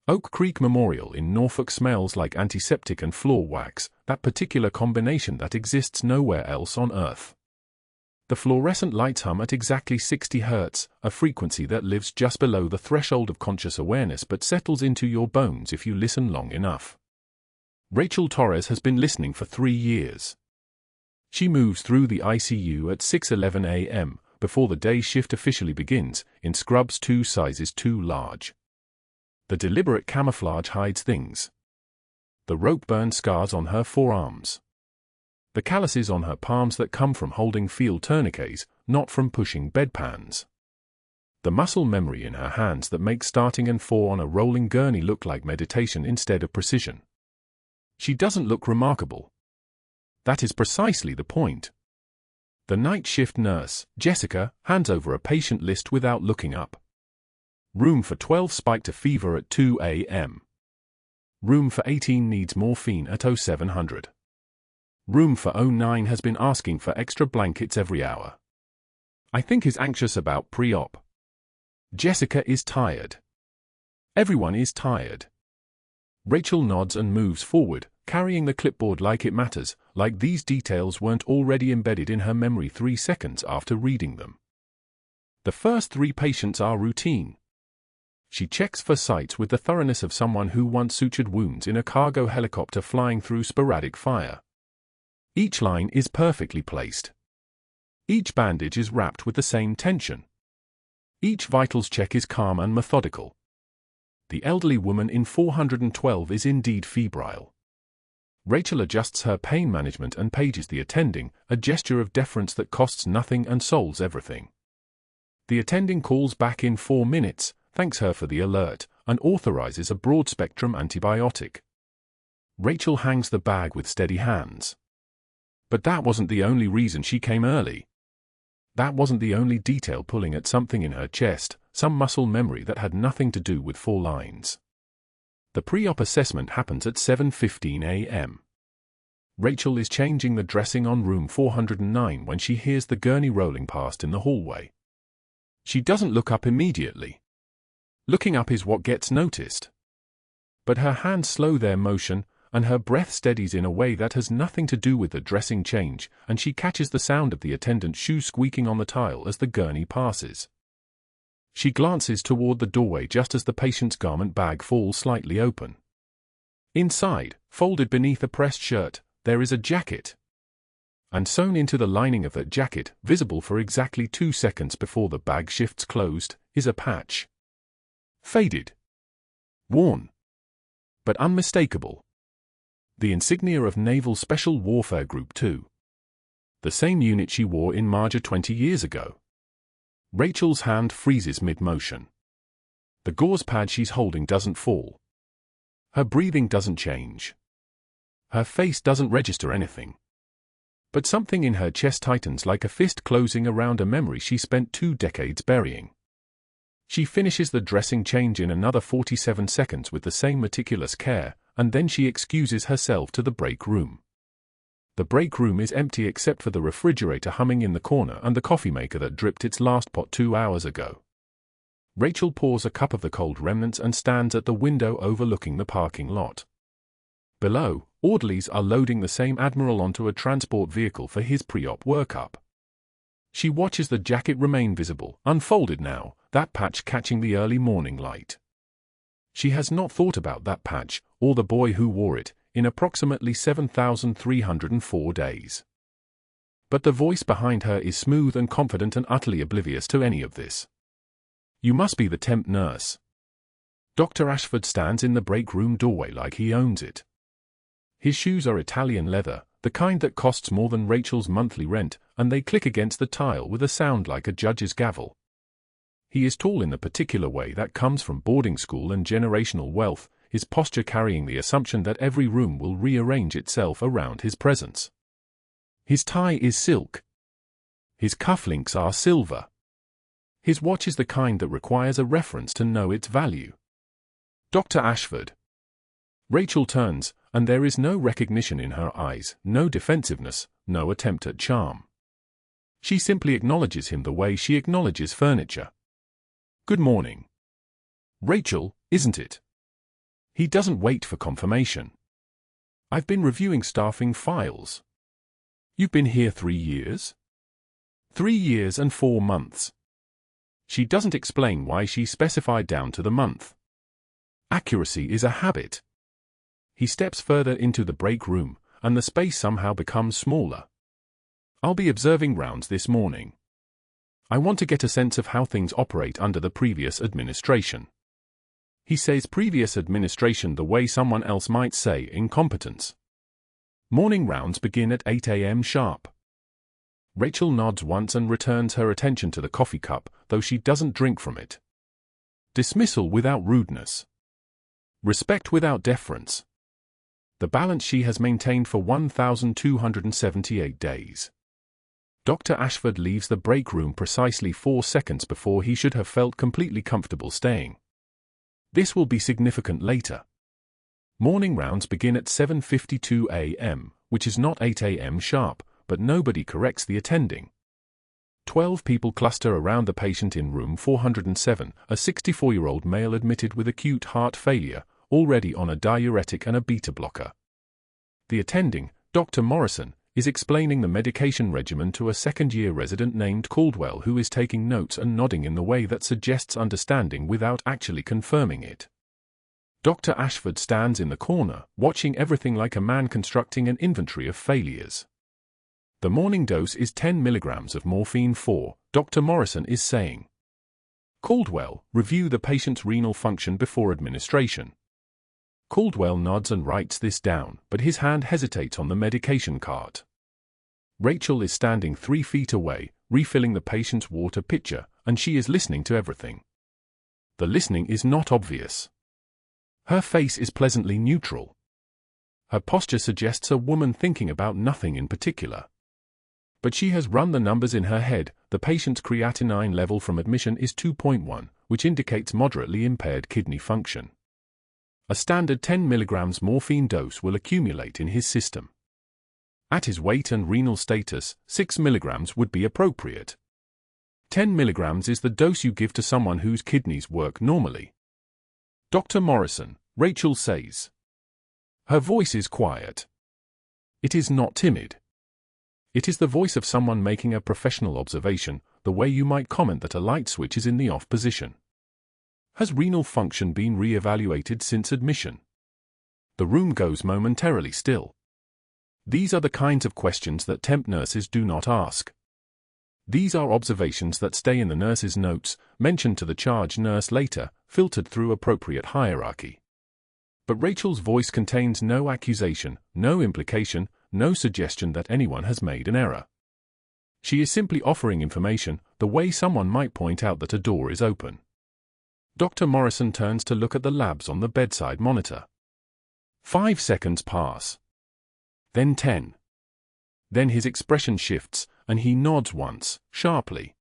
Oak Creek Memorial in Norfolk smells like antiseptic and floor wax, that particular combination that exists nowhere else on Earth. The fluorescent lights hum at exactly 60 Hz, a frequency that lives just below the threshold of conscious awareness but settles into your bones if you listen long enough. Rachel Torres has been listening for 3 years. She moves through the ICU at 6:11 a.m., before the day shift officially begins, in scrubs 2 sizes too large. The deliberate camouflage hides things. The rope burn scars on her forearms. The calluses on her palms that come from holding field tourniquets, not from pushing bedpans. The muscle memory in her hands that makes starting and 4 on a rolling gurney look like meditation instead of precision. She doesn't look remarkable. That is precisely the point. The night shift nurse, Jessica, hands over a patient list without looking up. Room for 12 spiked a fever at 2 a.m. Room for 18 needs morphine at 0700. Room for 09 has been asking for extra blankets every hour. I think is anxious about pre-op. Jessica is tired. Everyone is tired. Rachel nods and moves forward, carrying the clipboard like it matters, like these details weren't already embedded in her memory 3 seconds after reading them. The first 3 patients are routine. She checks for sites with the thoroughness of someone who once sutured wounds in a cargo helicopter flying through sporadic fire. Each line is perfectly placed. Each bandage is wrapped with the same tension. Each vitals check is calm and methodical. The elderly woman in 412 is indeed febrile. Rachel adjusts her pain management and pages the attending, a gesture of deference that costs nothing and solves everything. The attending calls back in 4 minutes, thanks her for the alert, and authorizes a broad-spectrum antibiotic. Rachel hangs the bag with steady hands. But that wasn't the only reason she came early. That wasn't the only detail pulling at something in her chest, some muscle memory that had nothing to do with 4 lines. The pre-op assessment happens at 7:15 a.m. Rachel is changing the dressing on room 409 when she hears the gurney rolling past in the hallway. She doesn't look up immediately. Looking up is what gets noticed. But her hands slow their motion, and her breath steadies in a way that has nothing to do with the dressing change, and she catches the sound of the attendant's shoe squeaking on the tile as the gurney passes. She glances toward the doorway just as the patient's garment bag falls slightly open. Inside, folded beneath a pressed shirt, there is a jacket. And sewn into the lining of that jacket, visible for exactly 2 seconds before the bag shifts closed, is a patch. Faded. Worn. But unmistakable. The insignia of Naval Special Warfare Group 2. The same unit she wore in Marjah 20 years ago. Rachel's hand freezes mid-motion. The gauze pad she's holding doesn't fall. Her breathing doesn't change. Her face doesn't register anything. But something in her chest tightens like a fist closing around a memory she spent 2 decades burying. She finishes the dressing change in another 47 seconds with the same meticulous care, and then she excuses herself to the break room. The break room is empty except for the refrigerator humming in the corner and the coffee maker that dripped its last pot 2 hours ago. Rachel pours a cup of the cold remnants and stands at the window overlooking the parking lot. Below, orderlies are loading the same Admiral onto a transport vehicle for his pre-op workup. She watches the jacket remain visible, unfolded now, that patch catching the early morning light. She has not thought about that patch, or the boy who wore it, in approximately 7,304 days. But the voice behind her is smooth and confident and utterly oblivious to any of this. You must be the temp nurse. Dr. Ashford stands in the break room doorway like he owns it. His shoes are Italian leather, the kind that costs more than Rachel's monthly rent, and they click against the tile with a sound like a judge's gavel. He is tall in the particular way that comes from boarding school and generational wealth, his posture carrying the assumption that every room will rearrange itself around his presence. His tie is silk. His cufflinks are silver. His watch is the kind that requires a reference to know its value. Dr. Ashford. Rachel turns, and there is no recognition in her eyes, no defensiveness, no attempt at charm. She simply acknowledges him the way she acknowledges furniture. Good morning. Rachel, isn't it? He doesn't wait for confirmation. I've been reviewing staffing files. You've been here 3 years? 3 years and 4 months. She doesn't explain why she specified down to the month. Accuracy is a habit. He steps further into the break room, and the space somehow becomes smaller. I'll be observing rounds this morning. I want to get a sense of how things operate under the previous administration. He says previous administration the way someone else might say incompetence. Morning rounds begin at 8 a.m. sharp. Rachel nods once and returns her attention to the coffee cup, though she doesn't drink from it. Dismissal without rudeness. Respect without deference. The balance she has maintained for 1,278 days. Dr. Ashford leaves the break room precisely 4 seconds before he should have felt completely comfortable staying. This will be significant later. Morning rounds begin at 7:52 a.m., which is not 8 a.m. sharp, but nobody corrects the attending. 12 people cluster around the patient in room 407, a 64-year-old male admitted with acute heart failure, already on a diuretic and a beta blocker. The attending, Dr. Morrison, is explaining the medication regimen to a second-year resident named Caldwell who is taking notes and nodding in the way that suggests understanding without actually confirming it. Dr. Ashford stands in the corner, watching everything like a man constructing an inventory of failures. The morning dose is 10 milligrams of morphine 4, Dr. Morrison is saying. Caldwell, review the patient's renal function before administration. Caldwell nods and writes this down, but his hand hesitates on the medication cart. Rachel is standing 3 feet away, refilling the patient's water pitcher, and she is listening to everything. The listening is not obvious. Her face is pleasantly neutral. Her posture suggests a woman thinking about nothing in particular. But she has run the numbers in her head. The patient's creatinine level from admission is 2.1, which indicates moderately impaired kidney function. A standard 10 milligrams morphine dose will accumulate in his system. At his weight and renal status, 6 milligrams would be appropriate. 10 milligrams is the dose you give to someone whose kidneys work normally. Dr. Morrison, Rachel says. Her voice is quiet. It is not timid. It is the voice of someone making a professional observation, the way you might comment that a light switch is in the off position. Has renal function been re-evaluated since admission? The room goes momentarily still. These are the kinds of questions that temp nurses do not ask. These are observations that stay in the nurse's notes, mentioned to the charge nurse later, filtered through appropriate hierarchy. But Rachel's voice contains no accusation, no implication, no suggestion that anyone has made an error. She is simply offering information, the way someone might point out that a door is open. Dr. Morrison turns to look at the labs on the bedside monitor. 5 seconds pass. Then 10. Then his expression shifts, and he nods once, sharply.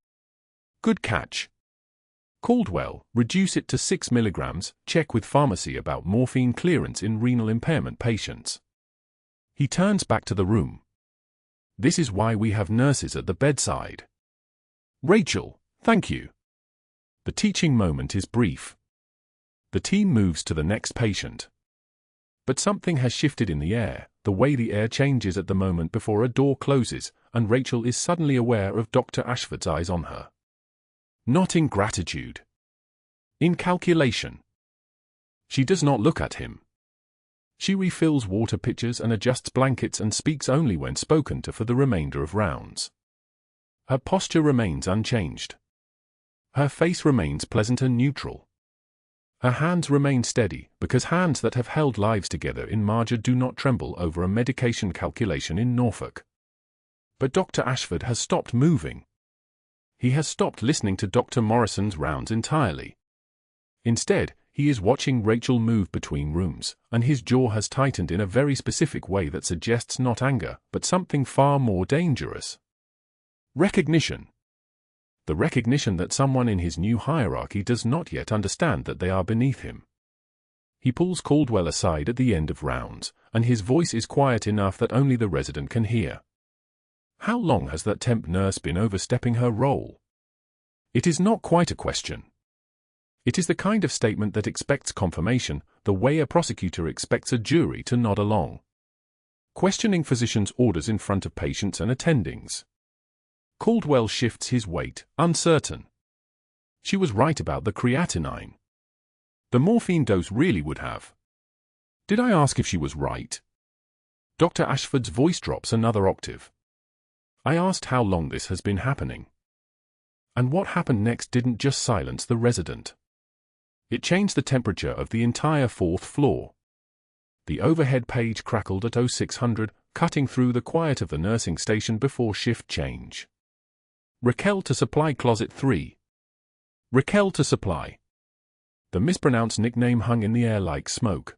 Good catch. Caldwell, reduce it to 6 milligrams, check with pharmacy about morphine clearance in renal impairment patients. He turns back to the room. This is why we have nurses at the bedside. Rachel, thank you. The teaching moment is brief. The team moves to the next patient. But something has shifted in the air, the way the air changes at the moment before a door closes, and Rachel is suddenly aware of Dr. Ashford's eyes on her. Not in gratitude. In calculation. She does not look at him. She refills water pitchers and adjusts blankets and speaks only when spoken to for the remainder of rounds. Her posture remains unchanged. Her face remains pleasant and neutral. Her hands remain steady, because hands that have held lives together in Marjah do not tremble over a medication calculation in Norfolk. But Dr. Ashford has stopped moving. He has stopped listening to Dr. Morrison's rounds entirely. Instead, he is watching Rachel move between rooms, and his jaw has tightened in a very specific way that suggests not anger, but something far more dangerous. Recognition. The recognition that someone in his new hierarchy does not yet understand that they are beneath him. He pulls Caldwell aside at the end of rounds, and his voice is quiet enough that only the resident can hear. How long has that temp nurse been overstepping her role? It is not quite a question. It is the kind of statement that expects confirmation, the way a prosecutor expects a jury to nod along. Questioning physician's orders in front of patients and attendings. Caldwell shifts his weight, uncertain. She was right about the creatinine. The morphine dose really would have. Did I ask if she was right? Dr. Ashford's voice drops another octave. I asked how long this has been happening. And what happened next didn't just silence the resident. It changed the temperature of the entire fourth floor. The overhead page crackled at 0600, cutting through the quiet of the nursing station before shift change. Raquel to supply closet 3. Raquel to supply. The mispronounced nickname hung in the air like smoke.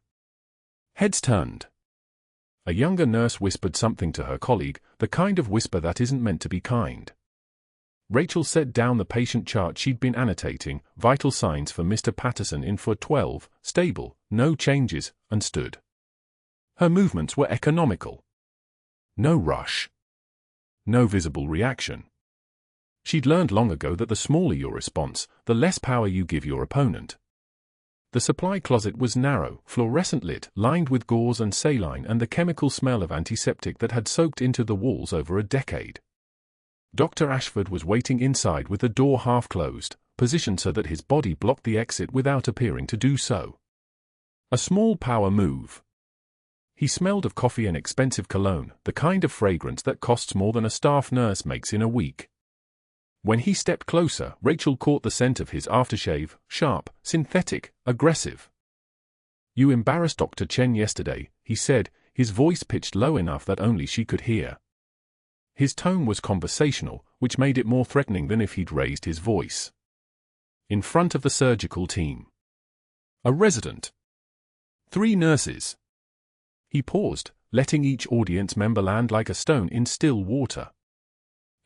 Heads turned. A younger nurse whispered something to her colleague, the kind of whisper that isn't meant to be kind. Rachel set down the patient chart she'd been annotating, vital signs for Mr. Patterson in for 12, stable, no changes, and stood. Her movements were economical. No rush. No visible reaction. She'd learned long ago that the smaller your response, the less power you give your opponent. The supply closet was narrow, fluorescent lit, lined with gauze and saline and the chemical smell of antiseptic that had soaked into the walls over a decade. Dr. Ashford was waiting inside with the door half closed, positioned so that his body blocked the exit without appearing to do so. A small power move. He smelled of coffee and expensive cologne, the kind of fragrance that costs more than a staff nurse makes in a week. When he stepped closer, Rachel caught the scent of his aftershave, sharp, synthetic, aggressive. "You embarrassed Dr. Chen yesterday," he said, his voice pitched low enough that only she could hear. His tone was conversational, which made it more threatening than if he'd raised his voice. In front of the surgical team. A resident. 3 nurses. He paused, letting each audience member land like a stone in still water.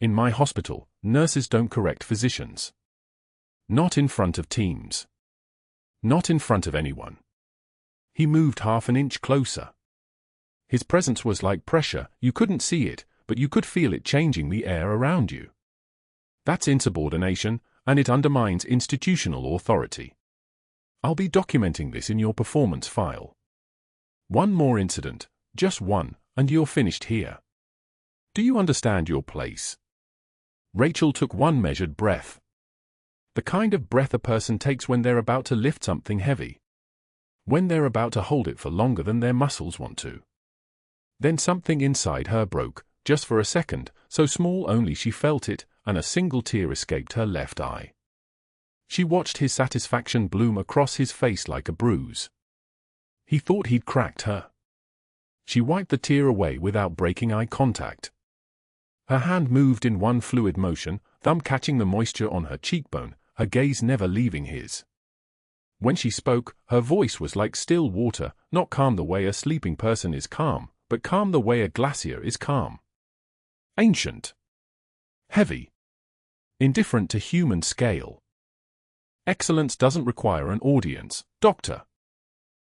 In my hospital, nurses don't correct physicians. Not in front of teams. Not in front of anyone. He moved half an inch closer. His presence was like pressure, you couldn't see it, but you could feel it changing the air around you. That's insubordination, and it undermines institutional authority. I'll be documenting this in your performance file. One more incident, just one, and you're finished here. Do you understand your place? Rachel took one measured breath. The kind of breath a person takes when they're about to lift something heavy. When they're about to hold it for longer than their muscles want to. Then something inside her broke, just for a second, so small only she felt it, and a single tear escaped her left eye. She watched his satisfaction bloom across his face like a bruise. He thought he'd cracked her. She wiped the tear away without breaking eye contact. Her hand moved in one fluid motion, thumb catching the moisture on her cheekbone, her gaze never leaving his. When she spoke, her voice was like still water, not calm the way a sleeping person is calm, but calm the way a glacier is calm. Ancient. Heavy. Indifferent to human scale. Excellence doesn't require an audience, doctor.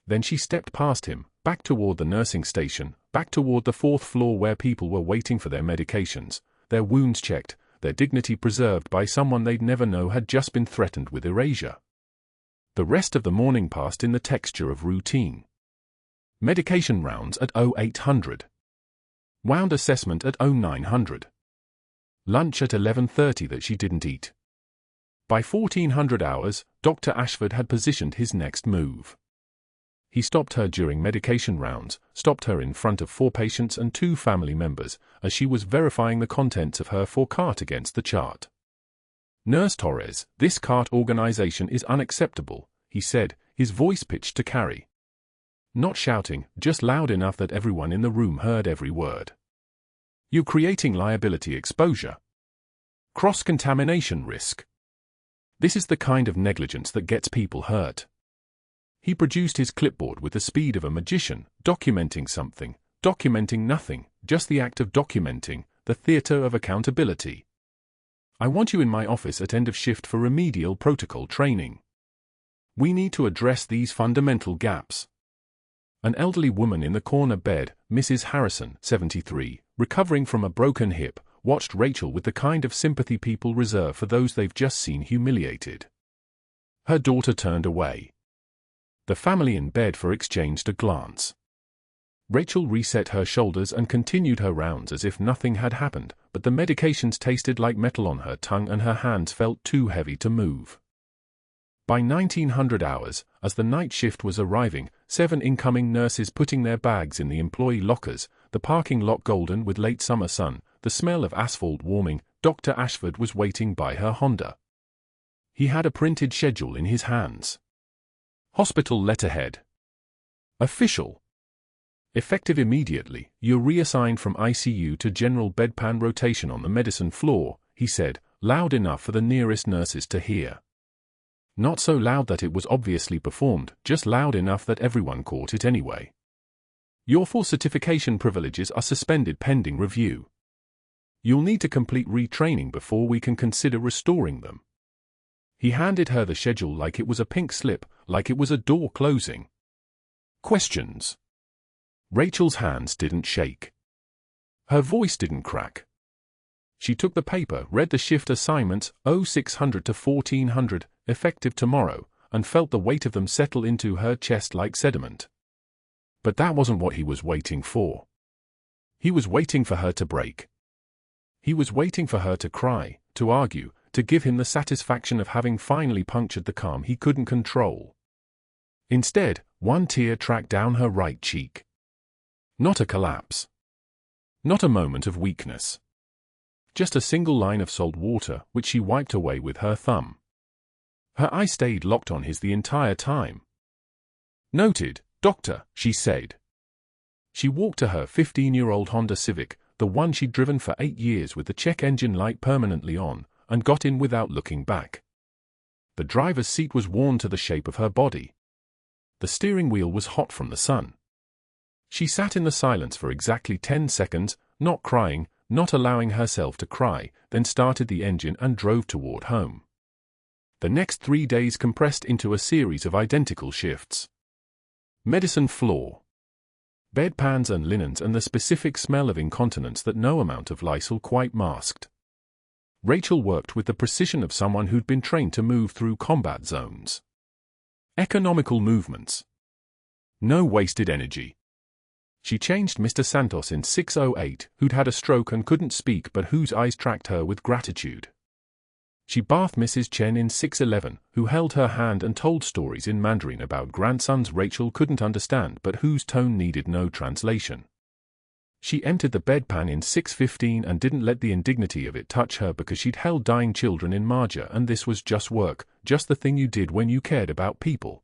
Then she stepped past him, back toward the nursing station, back toward the 4th floor where people were waiting for their medications, their wounds checked, their dignity preserved by someone they'd never know had just been threatened with erasure. The rest of the morning passed in the texture of routine. Medication rounds at 0800. Wound assessment at 0900. Lunch at 11:30 that she didn't eat. By 1400 hours, Dr. Ashford had positioned his next move. He stopped her during medication rounds, stopped her in front of 4 patients and 2 family members, as she was verifying the contents of her 4 cart against the chart. "Nurse Torres, this cart organization is unacceptable," he said, his voice pitched to carry. Not shouting, just loud enough that everyone in the room heard every word. "You're creating liability exposure. Cross-contamination risk. This is the kind of negligence that gets people hurt." He produced his clipboard with the speed of a magician, documenting something, documenting nothing, just the act of documenting, the theater of accountability. "I want you in my office at end of shift for remedial protocol training. We need to address these fundamental gaps." An elderly woman in the corner bed, Mrs. Harrison, 73, recovering from a broken hip, watched Rachel with the kind of sympathy people reserve for those they've just seen humiliated. Her daughter turned away. The family in Bedford exchanged a glance. Rachel reset her shoulders and continued her rounds as if nothing had happened, but the medications tasted like metal on her tongue and her hands felt too heavy to move. By 1900 hours, as the night shift was arriving, 7 incoming nurses putting their bags in the employee lockers, the parking lot golden with late summer sun, the smell of asphalt warming, Dr. Ashford was waiting by her Honda. He had a printed schedule in his hands. Hospital letterhead. Official. Effective immediately, you're reassigned from ICU to general bedpan rotation on the medicine floor, he said, loud enough for the nearest nurses to hear. Not so loud that it was obviously performed, just loud enough that everyone caught it anyway. Your full certification privileges are suspended pending review. You'll need to complete retraining before we can consider restoring them. He handed her the schedule like it was a pink slip, like it was a door closing. Questions? Rachel's hands didn't shake. Her voice didn't crack. She took the paper, read the shift assignments, 0600 to 1400, effective tomorrow, and felt the weight of them settle into her chest like sediment. But that wasn't what he was waiting for. He was waiting for her to break. He was waiting for her to cry, to argue, to give him the satisfaction of having finally punctured the calm he couldn't control. Instead, one tear tracked down her right cheek. Not a collapse. Not a moment of weakness. Just a single line of salt water, which she wiped away with her thumb. Her eye stayed locked on his the entire time. Noted, Doctor, she said. She walked to her 15-year-old Honda Civic, the one she'd driven for 8 years with the check engine light permanently on, and got in without looking back. The driver's seat was worn to the shape of her body. The steering wheel was hot from the sun. She sat in the silence for exactly 10 seconds, not crying, not allowing herself to cry, then started the engine and drove toward home. The next 3 days compressed into a series of identical shifts. Medicine floor. Bedpans and linens and the specific smell of incontinence that no amount of Lysol quite masked. Rachel worked with the precision of someone who'd been trained to move through combat zones. Economical movements. No wasted energy. She changed Mr. Santos in 608, who'd had a stroke and couldn't speak but whose eyes tracked her with gratitude. She bathed Mrs. Chen in 611, who held her hand and told stories in Mandarin about grandsons Rachel couldn't understand but whose tone needed no translation. She emptied the bedpan in 615 and didn't let the indignity of it touch her because she'd held dying children in Marjah and this was just work, just the thing you did when you cared about people.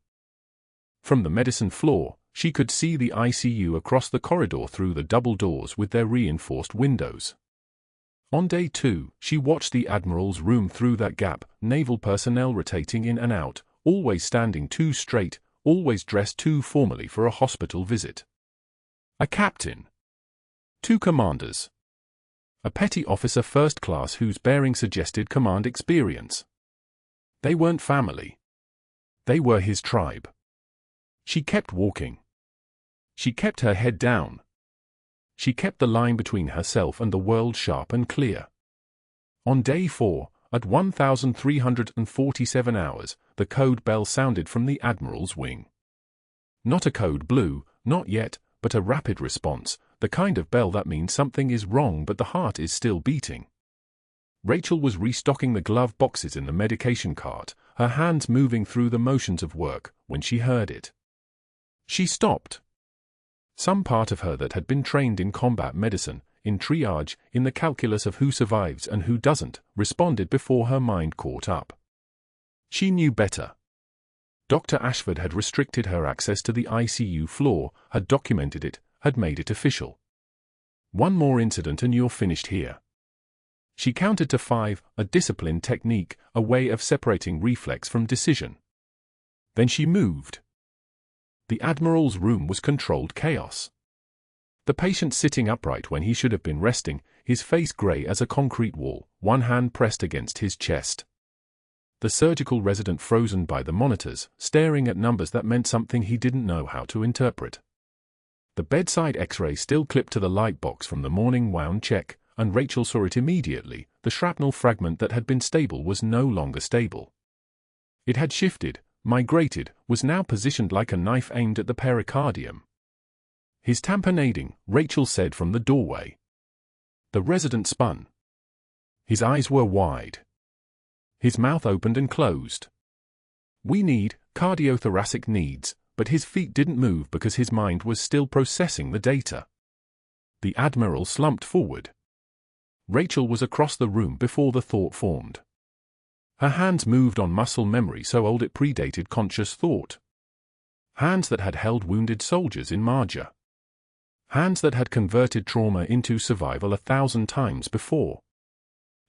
From the medicine floor, she could see the ICU across the corridor through the double doors with their reinforced windows. On day 2, she watched the Admiral's room through that gap, naval personnel rotating in and out, always standing too straight, always dressed too formally for a hospital visit. A captain. 2 commanders. A petty officer first class whose bearing suggested command experience. They weren't family. They were his tribe. She kept walking. She kept her head down. She kept the line between herself and the world sharp and clear. On day 4, at 1,347 hours, the code bell sounded from the Admiral's wing. Not a code blue, not yet, but a rapid response, the kind of bell that means something is wrong but the heart is still beating. Rachel was restocking the glove boxes in the medication cart, her hands moving through the motions of work, when she heard it. She stopped. Some part of her that had been trained in combat medicine, in triage, in the calculus of who survives and who doesn't, responded before her mind caught up. She knew better. Dr. Ashford had restricted her access to the ICU floor, had documented it, had made it official. One more incident and you're finished here. She counted to 5, a disciplined technique, a way of separating reflex from decision. Then she moved. The Admiral's room was controlled chaos. The patient sitting upright when he should have been resting, his face grey as a concrete wall, one hand pressed against his chest. The surgical resident frozen by the monitors, staring at numbers that meant something he didn't know how to interpret. The bedside X-ray still clipped to the light box from the morning wound check, and Rachel saw it immediately. The shrapnel fragment that had been stable was no longer stable. It had shifted, migrated, was now positioned like a knife aimed at the pericardium. "His tamponading," Rachel said from the doorway. The resident spun. His eyes were wide. His mouth opened and closed. "We need cardiothoracic needs," but his feet didn't move because his mind was still processing the data. The Admiral slumped forward. Rachel was across the room before the thought formed. Her hands moved on muscle memory so old it predated conscious thought. Hands that had held wounded soldiers in Marjah. Hands that had converted trauma into survival 1,000 times before.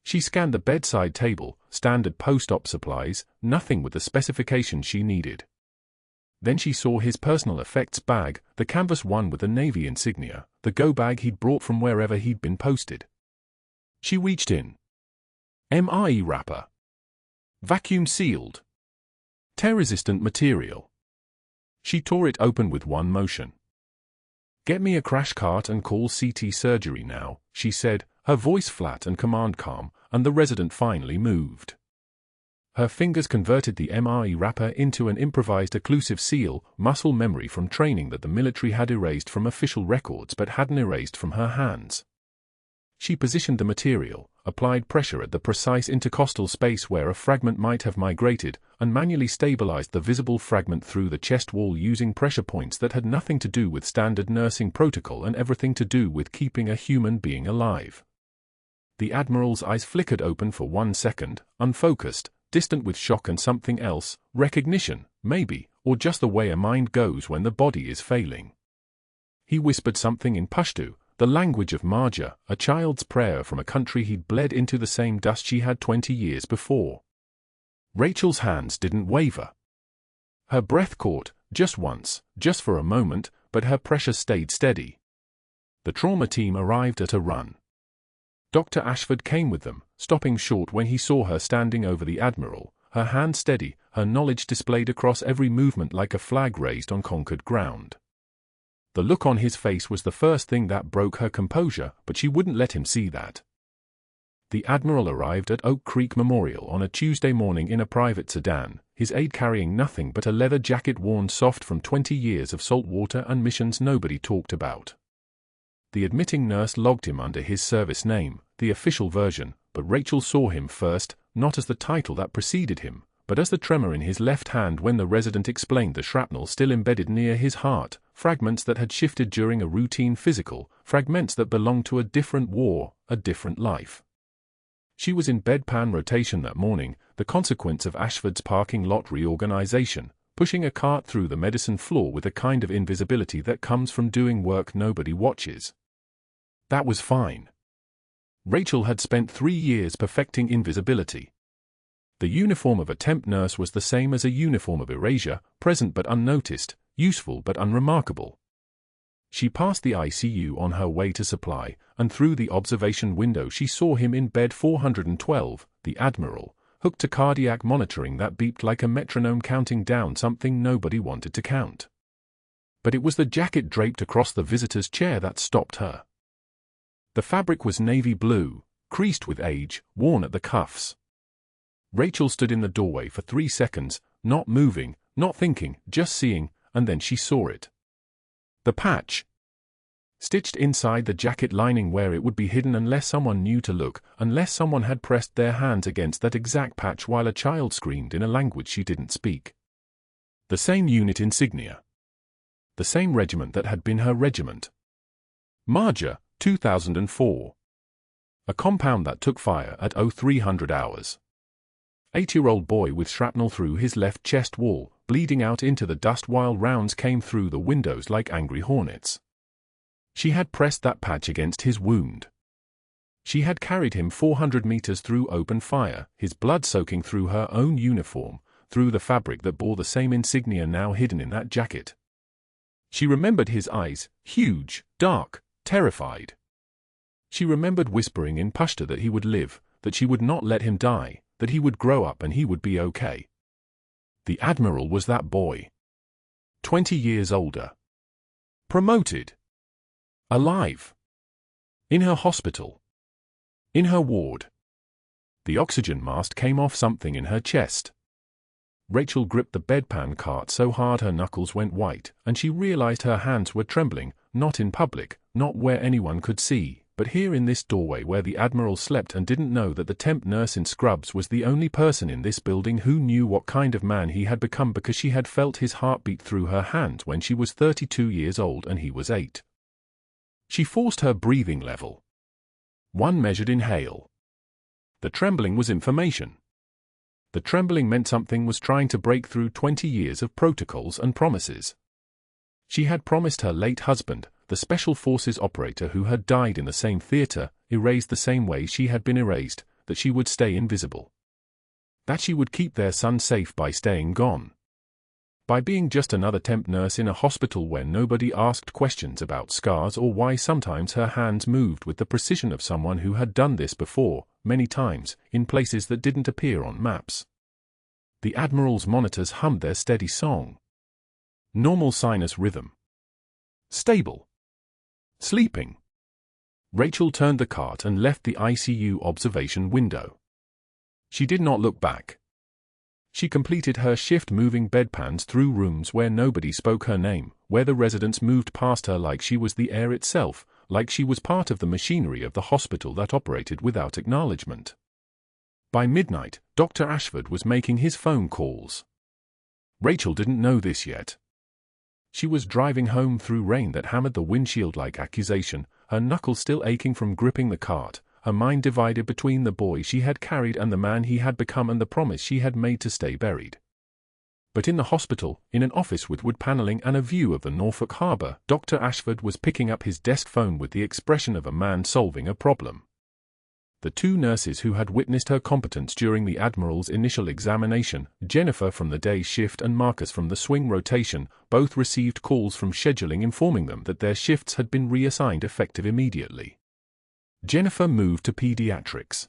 She scanned the bedside table, standard post-op supplies, nothing with the specifications she needed. Then she saw his personal effects bag, the canvas one with the Navy insignia, the go bag he'd brought from wherever he'd been posted. She reached in. MRE wrapper. Vacuum sealed. Tear-resistant material. She tore it open with one motion. "Get me a crash cart and call CT surgery now," she said, her voice flat and command calm, and the resident finally moved. Her fingers converted the MRE wrapper into an improvised occlusive seal, muscle memory from training that the military had erased from official records but hadn't erased from her hands. She positioned the material, applied pressure at the precise intercostal space where a fragment might have migrated, and manually stabilized the visible fragment through the chest wall using pressure points that had nothing to do with standard nursing protocol and everything to do with keeping a human being alive. The Admiral's eyes flickered open for 1 second, unfocused, distant with shock and something else, recognition, maybe, or just the way a mind goes when the body is failing. He whispered something in Pashto, the language of Marjah, a child's prayer from a country he'd bled into the same dust she had 20 years before. Rachel's hands didn't waver. Her breath caught, just once, just for a moment, but her pressure stayed steady. The trauma team arrived at a run. Dr. Ashford came with them, stopping short when he saw her standing over the Admiral, her hand steady, her knowledge displayed across every movement like a flag raised on conquered ground. The look on his face was the first thing that broke her composure, but she wouldn't let him see that. The Admiral arrived at Oak Creek Memorial on a Tuesday morning in a private sedan, his aide carrying nothing but a leather jacket worn soft from 20 years of salt water and missions nobody talked about. The admitting nurse logged him under his service name, the official version, but Rachel saw him first, not as the title that preceded him, but as the tremor in his left hand when the resident explained the shrapnel still embedded near his heart, fragments that had shifted during a routine physical, fragments that belonged to a different war, a different life. She was in bedpan rotation that morning, the consequence of Ashford's parking lot reorganization, pushing a cart through the medicine floor with a kind of invisibility that comes from doing work nobody watches. That was fine. Rachel had spent 3 years perfecting invisibility. The uniform of a temp nurse was the same as a uniform of erasure, present but unnoticed, useful but unremarkable. She passed the ICU on her way to supply, and through the observation window she saw him in bed 412, the Admiral, hooked to cardiac monitoring that beeped like a metronome counting down something nobody wanted to count. But it was the jacket draped across the visitor's chair that stopped her. The fabric was navy blue, creased with age, worn at the cuffs. Rachel stood in the doorway for 3 seconds, not moving, not thinking, just seeing, and then she saw it. The patch. Stitched inside the jacket lining where it would be hidden unless someone knew to look, unless someone had pressed their hands against that exact patch while a child screamed in a language she didn't speak. The same unit insignia. The same regiment that had been her regiment. Marjah, 2004. A compound that took fire at 0300 hours. 8-year-old boy with shrapnel through his left chest wall, bleeding out into the dust while rounds came through the windows like angry hornets. She had pressed that patch against his wound. She had carried him 400 meters through open fire, his blood soaking through her own uniform, through the fabric that bore the same insignia now hidden in that jacket. She remembered his eyes, huge, dark, terrified. She remembered whispering in Pashto that he would live, that she would not let him die, that he would grow up and he would be okay. The Admiral was that boy. 20 years older. Promoted. Alive. In her hospital. In her ward. The oxygen mask came off something in her chest. Rachel gripped the bedpan cart so hard her knuckles went white, and she realized her hands were trembling, not in public, not where anyone could see, but here in this doorway where the Admiral slept, and didn't know that the temp nurse in scrubs was the only person in this building who knew what kind of man he had become, because she had felt his heartbeat through her hands when she was 32 years old and he was 8. She forced her breathing level. 1 measured inhale. The trembling was information. The trembling meant something was trying to break through 20 years of protocols and promises. She had promised her late husband, the Special Forces operator who had died in the same theater, erased the same way she had been erased, that she would stay invisible. That she would keep their son safe by staying gone. By being just another temp nurse in a hospital where nobody asked questions about scars or why sometimes her hands moved with the precision of someone who had done this before, many times, in places that didn't appear on maps. The Admiral's monitors hummed their steady song. Normal sinus rhythm. Stable. Sleeping. Rachel turned the cart and left the ICU observation window. She did not look back. She completed her shift moving bedpans through rooms where nobody spoke her name, where the residents moved past her like she was the air itself, like she was part of the machinery of the hospital that operated without acknowledgement. By midnight, Dr. Ashford was making his phone calls. Rachel didn't know this yet. She was driving home through rain that hammered the windshield like accusation, her knuckles still aching from gripping the cart, her mind divided between the boy she had carried and the man he had become and the promise she had made to stay buried. But in the hospital, in an office with wood paneling and a view of the Norfolk harbor, Dr. Ashford was picking up his desk phone with the expression of a man solving a problem. The 2 nurses who had witnessed her competence during the Admiral's initial examination, Jennifer from the day shift and Marcus from the swing rotation, both received calls from scheduling informing them that their shifts had been reassigned effective immediately. Jennifer moved to pediatrics.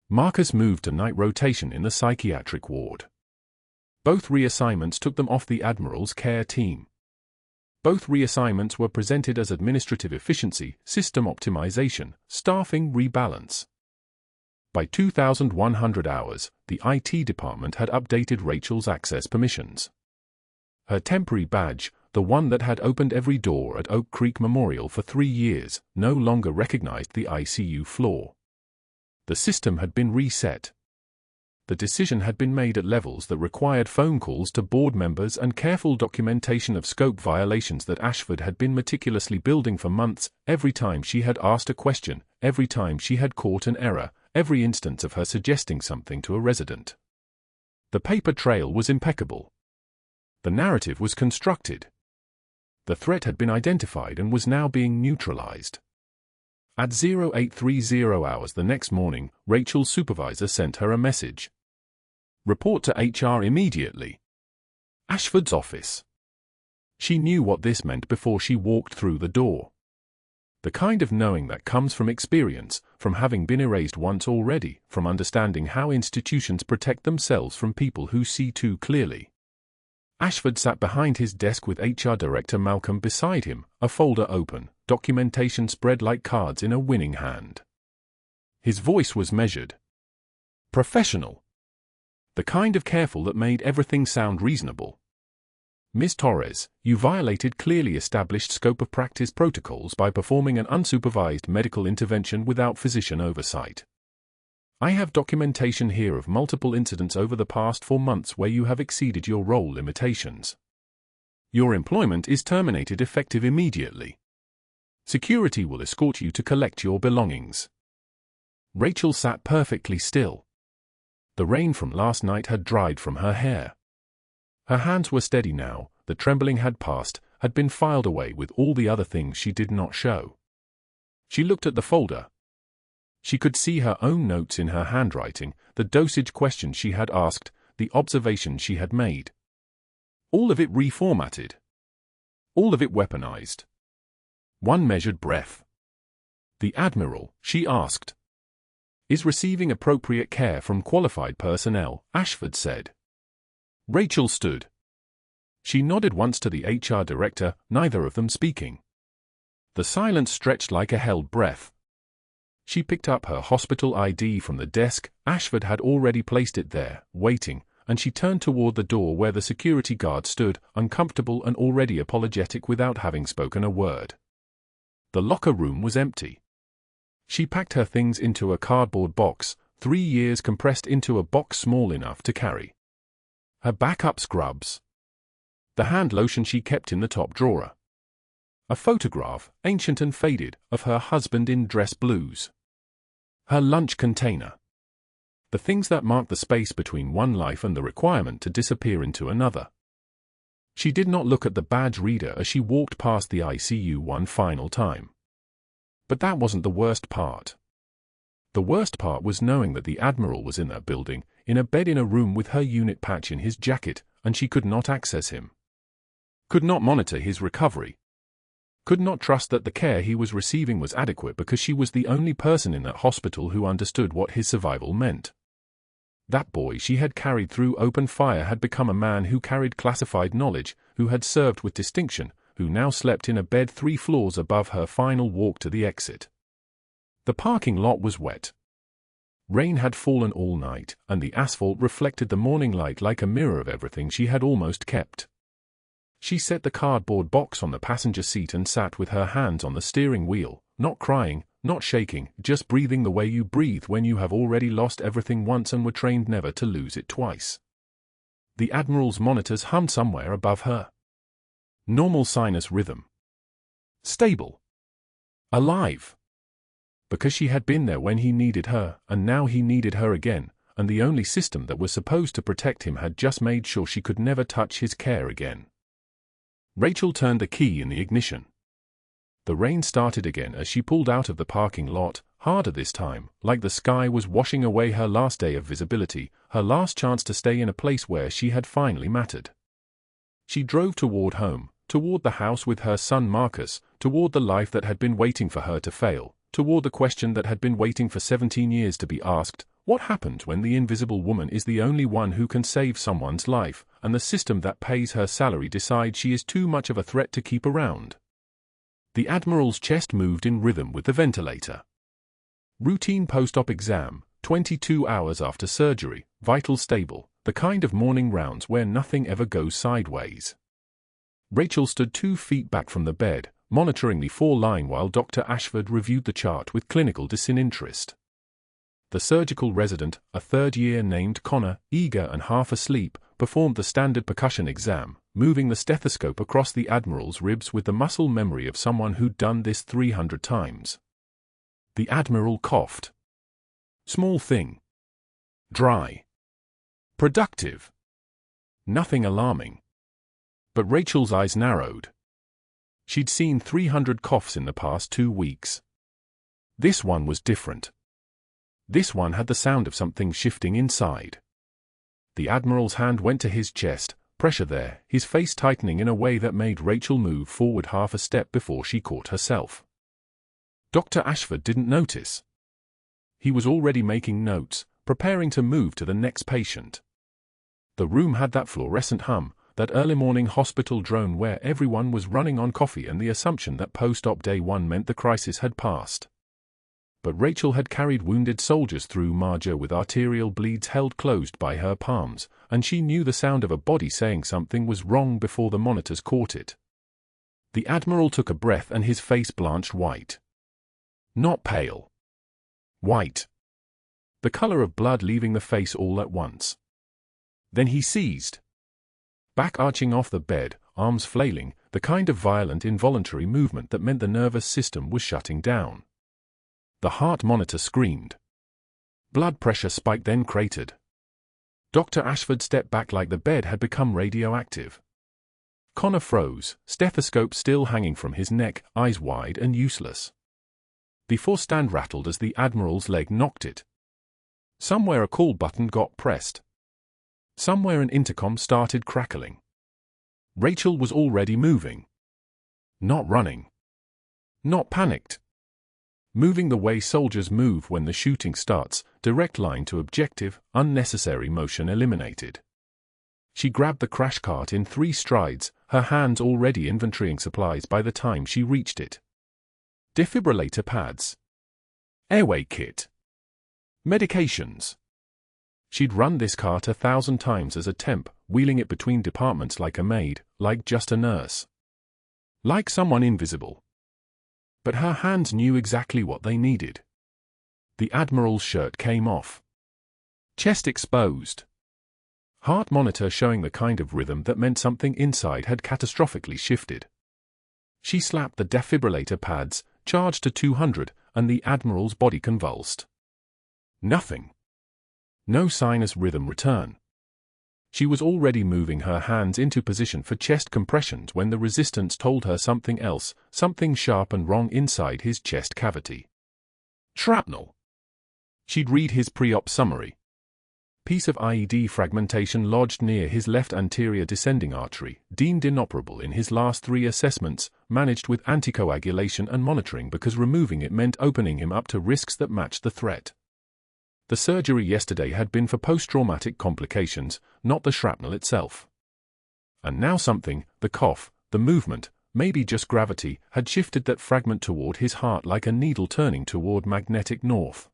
Marcus moved to night rotation in the psychiatric ward. Both reassignments took them off the Admiral's care team. Both reassignments were presented as administrative efficiency, system optimization, staffing rebalance. By 2,100 hours, the IT department had updated Rachel's access permissions. Her temporary badge, the one that had opened every door at Oak Creek Memorial for 3 years, no longer recognized the ICU floor. The system had been reset. The decision had been made at levels that required phone calls to board members and careful documentation of scope violations that Ashford had been meticulously building for months, every time she had asked a question, every time she had caught an error, every instance of her suggesting something to a resident. The paper trail was impeccable. The narrative was constructed. The threat had been identified and was now being neutralized. At 0830 hours the next morning, Rachel's supervisor sent her a message. Report to HR immediately. Ashford's office. She knew what this meant before she walked through the door. The kind of knowing that comes from experience, from having been erased once already, from understanding how institutions protect themselves from people who see too clearly. Ashford sat behind his desk with HR Director Malcolm beside him, a folder open, documentation spread like cards in a winning hand. His voice was measured. Professional. The kind of careful that made everything sound reasonable. Ms. Torres, you violated clearly established scope of practice protocols by performing an unsupervised medical intervention without physician oversight. I have documentation here of multiple incidents over the past 4 months where you have exceeded your role limitations. Your employment is terminated effective immediately. Security will escort you to collect your belongings. Rachel sat perfectly still. The rain from last night had dried from her hair. Her hands were steady now, the trembling had passed, had been filed away with all the other things she did not show. She looked at the folder. She could see her own notes in her handwriting, the dosage questions she had asked, the observations she had made. All of it reformatted. All of it weaponized. 1 measured breath. The Admiral, she asked, is receiving appropriate care from qualified personnel, Ashford said. Rachel stood. She nodded once to the HR director, neither of them speaking. The silence stretched like a held breath. She picked up her hospital ID from the desk. Ashford had already placed it there, waiting, and she turned toward the door where the security guard stood, uncomfortable and already apologetic without having spoken a word. The locker room was empty. She packed her things into a cardboard box, 3 years compressed into a box small enough to carry. Her backup scrubs. The hand lotion she kept in the top drawer. A photograph, ancient and faded, of her husband in dress blues. Her lunch container. The things that mark the space between one life and the requirement to disappear into another. She did not look at the badge reader as she walked past the ICU one final time. But that wasn't the worst part. The worst part was knowing that the Admiral was in that building, in a bed in a room with her unit patch in his jacket, and she could not access him. Could not monitor his recovery. Could not trust that the care he was receiving was adequate because she was the only person in that hospital who understood what his survival meant. That boy she had carried through open fire had become a man who carried classified knowledge, who had served with distinction, who now slept in a bed 3 floors above her final walk to the exit. The parking lot was wet. Rain had fallen all night, and the asphalt reflected the morning light like a mirror of everything she had almost kept. She set the cardboard box on the passenger seat and sat with her hands on the steering wheel, not crying, not shaking, just breathing the way you breathe when you have already lost everything once and were trained never to lose it twice. The Admiral's monitors hummed somewhere above her. Normal sinus rhythm. Stable. Alive. Because she had been there when he needed her, and now he needed her again, and the only system that was supposed to protect him had just made sure she could never touch his care again. Rachel turned the key in the ignition. The rain started again as she pulled out of the parking lot, harder this time, like the sky was washing away her last day of visibility, her last chance to stay in a place where she had finally mattered. She drove toward home, toward the house with her son Marcus, toward the life that had been waiting for her to fail, toward the question that had been waiting for 17 years to be asked: what happened when the invisible woman is the only one who can save someone's life, and the system that pays her salary decides she is too much of a threat to keep around? The Admiral's chest moved in rhythm with the ventilator. Routine post-op exam, 22 hours after surgery, vital stable, the kind of morning rounds where nothing ever goes sideways. Rachel stood 2 feet back from the bed, monitoring the 4-line while Dr. Ashford reviewed the chart with clinical disinterest. The surgical resident, a 3rd-year named Connor, eager and half asleep, performed the standard percussion exam, moving the stethoscope across the Admiral's ribs with the muscle memory of someone who'd done this 300 times. The Admiral coughed. Small thing. Dry. Productive. Nothing alarming. But Rachel's eyes narrowed. She'd seen 300 coughs in the past 2 weeks. This one was different. This one had the sound of something shifting inside. The Admiral's hand went to his chest, pressure there, his face tightening in a way that made Rachel move forward half a step before she caught herself. Dr. Ashford didn't notice. He was already making notes, preparing to move to the next patient. The room had that fluorescent hum, that early morning hospital drone where everyone was running on coffee and the assumption that post-op day 1 meant the crisis had passed. But Rachel had carried wounded soldiers through Marjah with arterial bleeds held closed by her palms, and she knew the sound of a body saying something was wrong before the monitors caught it. The Admiral took a breath and his face blanched white. Not pale. White. The color of blood leaving the face all at once. Then he seized. Back arching off the bed, arms flailing, the kind of violent involuntary movement that meant the nervous system was shutting down. The heart monitor screamed. Blood pressure spiked, then cratered. Dr. Ashford stepped back like the bed had become radioactive. Connor froze, stethoscope still hanging from his neck, eyes wide and useless. The force-stand rattled as the Admiral's leg knocked it. Somewhere a call button got pressed. Somewhere an intercom started crackling. Rachel was already moving. Not running. Not panicked. Moving the way soldiers move when the shooting starts, direct line to objective, unnecessary motion eliminated. She grabbed the crash cart in 3 strides, her hands already inventorying supplies by the time she reached it. Defibrillator pads. Airway kit. Medications. She'd run this cart 1,000 times as a temp, wheeling it between departments like a maid, like just a nurse. Like someone invisible. But her hands knew exactly what they needed. The Admiral's shirt came off. Chest exposed. Heart monitor showing the kind of rhythm that meant something inside had catastrophically shifted. She slapped the defibrillator pads, charged to 200, and the Admiral's body convulsed. Nothing. No sinus rhythm return. She was already moving her hands into position for chest compressions when the resistance told her something else, something sharp and wrong inside his chest cavity. Shrapnel. She'd read his pre-op summary. Piece of IED fragmentation lodged near his left anterior descending artery, deemed inoperable in his last 3 assessments, managed with anticoagulation and monitoring because removing it meant opening him up to risks that matched the threat. The surgery yesterday had been for post-traumatic complications, not the shrapnel itself. And now something, the cough, the movement, maybe just gravity, had shifted that fragment toward his heart like a needle turning toward magnetic north.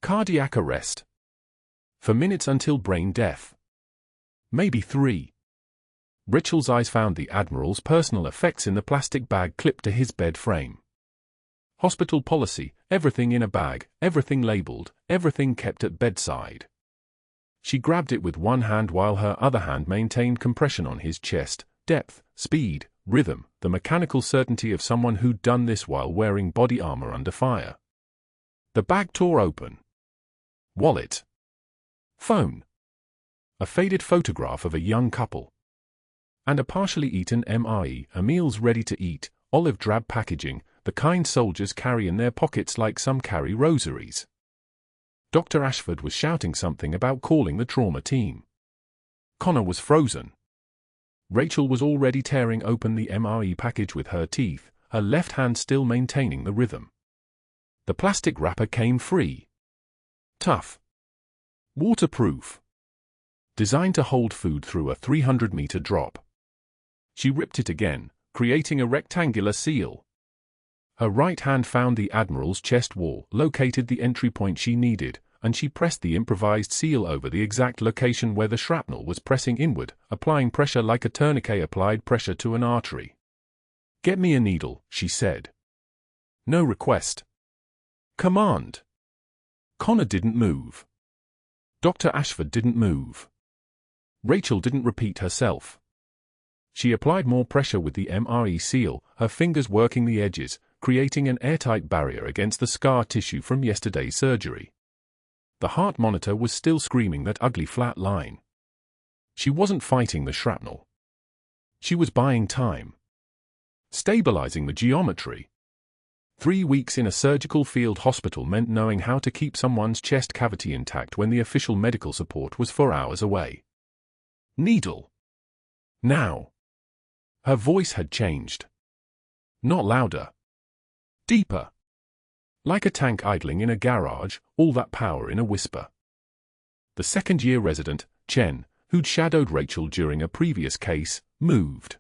Cardiac arrest. For minutes until brain death. Maybe 3. Rachel's eyes found the Admiral's personal effects in the plastic bag clipped to his bed frame. Hospital policy, everything in a bag, everything labeled, everything kept at bedside. She grabbed it with one hand while her other hand maintained compression on his chest, depth, speed, rhythm, the mechanical certainty of someone who'd done this while wearing body armor under fire. The bag tore open. Wallet. Phone. A faded photograph of a young couple. And a partially eaten MRE, a meals ready to eat, olive drab packaging, the kind soldiers carry in their pockets like some carry rosaries. Dr. Ashford was shouting something about calling the trauma team. Connor was frozen. Rachel was already tearing open the MRE package with her teeth, her left hand still maintaining the rhythm. The plastic wrapper came free. Tough. Waterproof. Designed to hold food through a 300-meter drop. She ripped it again, creating a rectangular seal. Her right hand found the Admiral's chest wall, located the entry point she needed, and she pressed the improvised seal over the exact location where the shrapnel was pressing inward, applying pressure like a tourniquet applied pressure to an artery. "Get me a needle," she said. No request. Command. Connor didn't move. Dr. Ashford didn't move. Rachel didn't repeat herself. She applied more pressure with the MRE seal, her fingers working the edges, creating an airtight barrier against the scar tissue from yesterday's surgery. The heart monitor was still screaming that ugly flat line. She wasn't fighting the shrapnel. She was buying time. Stabilizing the geometry. 3 weeks in a surgical field hospital meant knowing how to keep someone's chest cavity intact when the official medical support was 4 hours away. Needle. Now. Her voice had changed. Not louder. Deeper. Like a tank idling in a garage, all that power in a whisper. The second-year resident, Chen, who'd shadowed Rachel during a previous case, moved.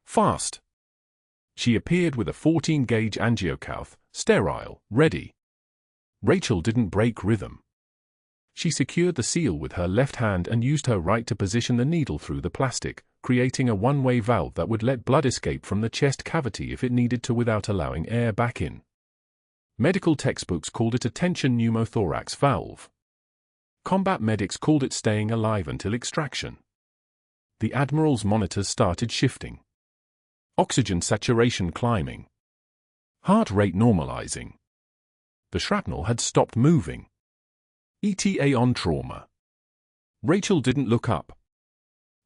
Fast. She appeared with a 14-gauge angiocouth, sterile, ready. Rachel didn't break rhythm. She secured the seal with her left hand and used her right to position the needle through the plastic, creating a one-way valve that would let blood escape from the chest cavity if it needed to without allowing air back in. Medical textbooks called it a tension pneumothorax valve. Combat medics called it staying alive until extraction. The Admiral's monitors started shifting. Oxygen saturation climbing. Heart rate normalizing. The shrapnel had stopped moving. ETA on trauma. Rachel didn't look up.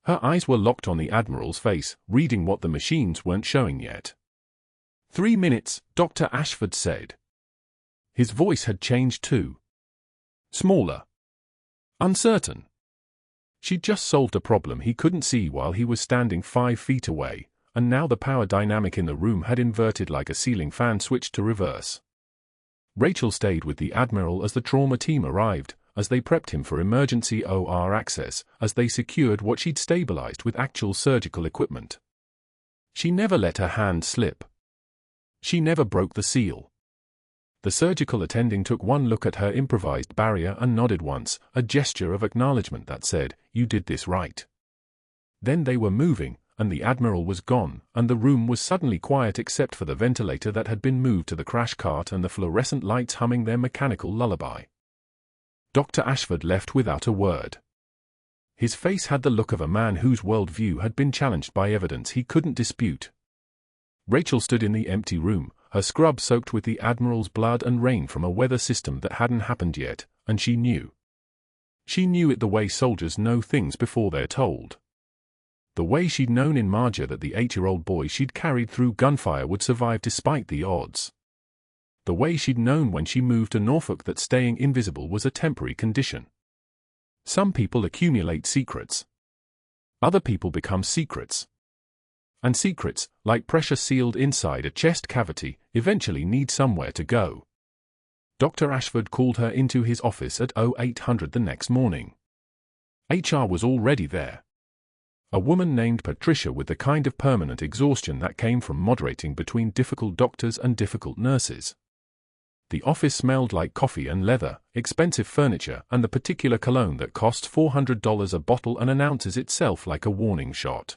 Her eyes were locked on the Admiral's face, reading what the machines weren't showing yet. 3 minutes, Dr. Ashford said. His voice had changed too. Smaller. Uncertain. She'd just solved a problem he couldn't see while he was standing 5 feet away, and now the power dynamic in the room had inverted like a ceiling fan switched to reverse. Rachel stayed with the Admiral as the trauma team arrived, as they prepped him for emergency OR access, as they secured what she'd stabilized with actual surgical equipment. She never let her hand slip. She never broke the seal. The surgical attending took one look at her improvised barrier and nodded once, a gesture of acknowledgement that said, "You did this right." Then they were moving, and the Admiral was gone, and the room was suddenly quiet except for the ventilator that had been moved to the crash cart and the fluorescent lights humming their mechanical lullaby. Dr. Ashford left without a word. His face had the look of a man whose worldview had been challenged by evidence he couldn't dispute. Rachel stood in the empty room, her scrub soaked with the Admiral's blood and rain from a weather system that hadn't happened yet, and she knew. She knew it the way soldiers know things before they're told. The way she'd known in Marjah that the 8-year-old boy she'd carried through gunfire would survive despite the odds. The way she'd known when she moved to Norfolk that staying invisible was a temporary condition. Some people accumulate secrets. Other people become secrets. And secrets, like pressure sealed inside a chest cavity, eventually need somewhere to go. Dr. Ashford called her into his office at 0800 the next morning. HR was already there. A woman named Patricia with the kind of permanent exhaustion that came from moderating between difficult doctors and difficult nurses. The office smelled like coffee and leather, expensive furniture, and the particular cologne that costs $400 a bottle and announces itself like a warning shot.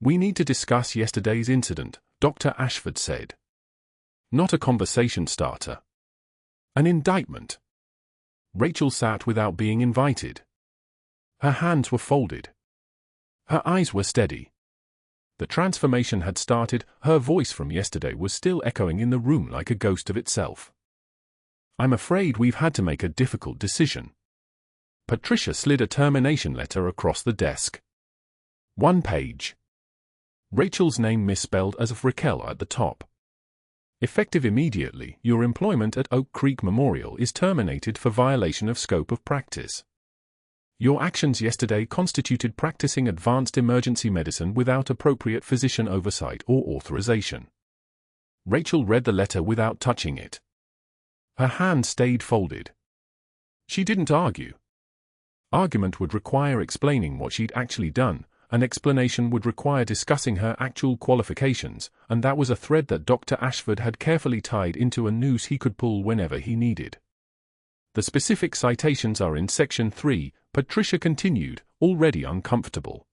"We need to discuss yesterday's incident," Dr. Ashford said. Not a conversation starter. An indictment. Rachel sat without being invited. Her hands were folded. Her eyes were steady. The transformation had started, her voice from yesterday was still echoing in the room like a ghost of itself. "I'm afraid we've had to make a difficult decision." Patricia slid a termination letter across the desk. 1 page. Rachel's name misspelled as of Raquel at the top. "Effective immediately, your employment at Oak Creek Memorial is terminated for violation of scope of practice. Your actions yesterday constituted practicing advanced emergency medicine without appropriate physician oversight or authorization." Rachel read the letter without touching it. Her hand stayed folded. She didn't argue. Argument would require explaining what she'd actually done, an explanation would require discussing her actual qualifications, and that was a thread that Dr. Ashford had carefully tied into a noose he could pull whenever he needed. "The specific citations are in Section 3, Patricia continued, already uncomfortable.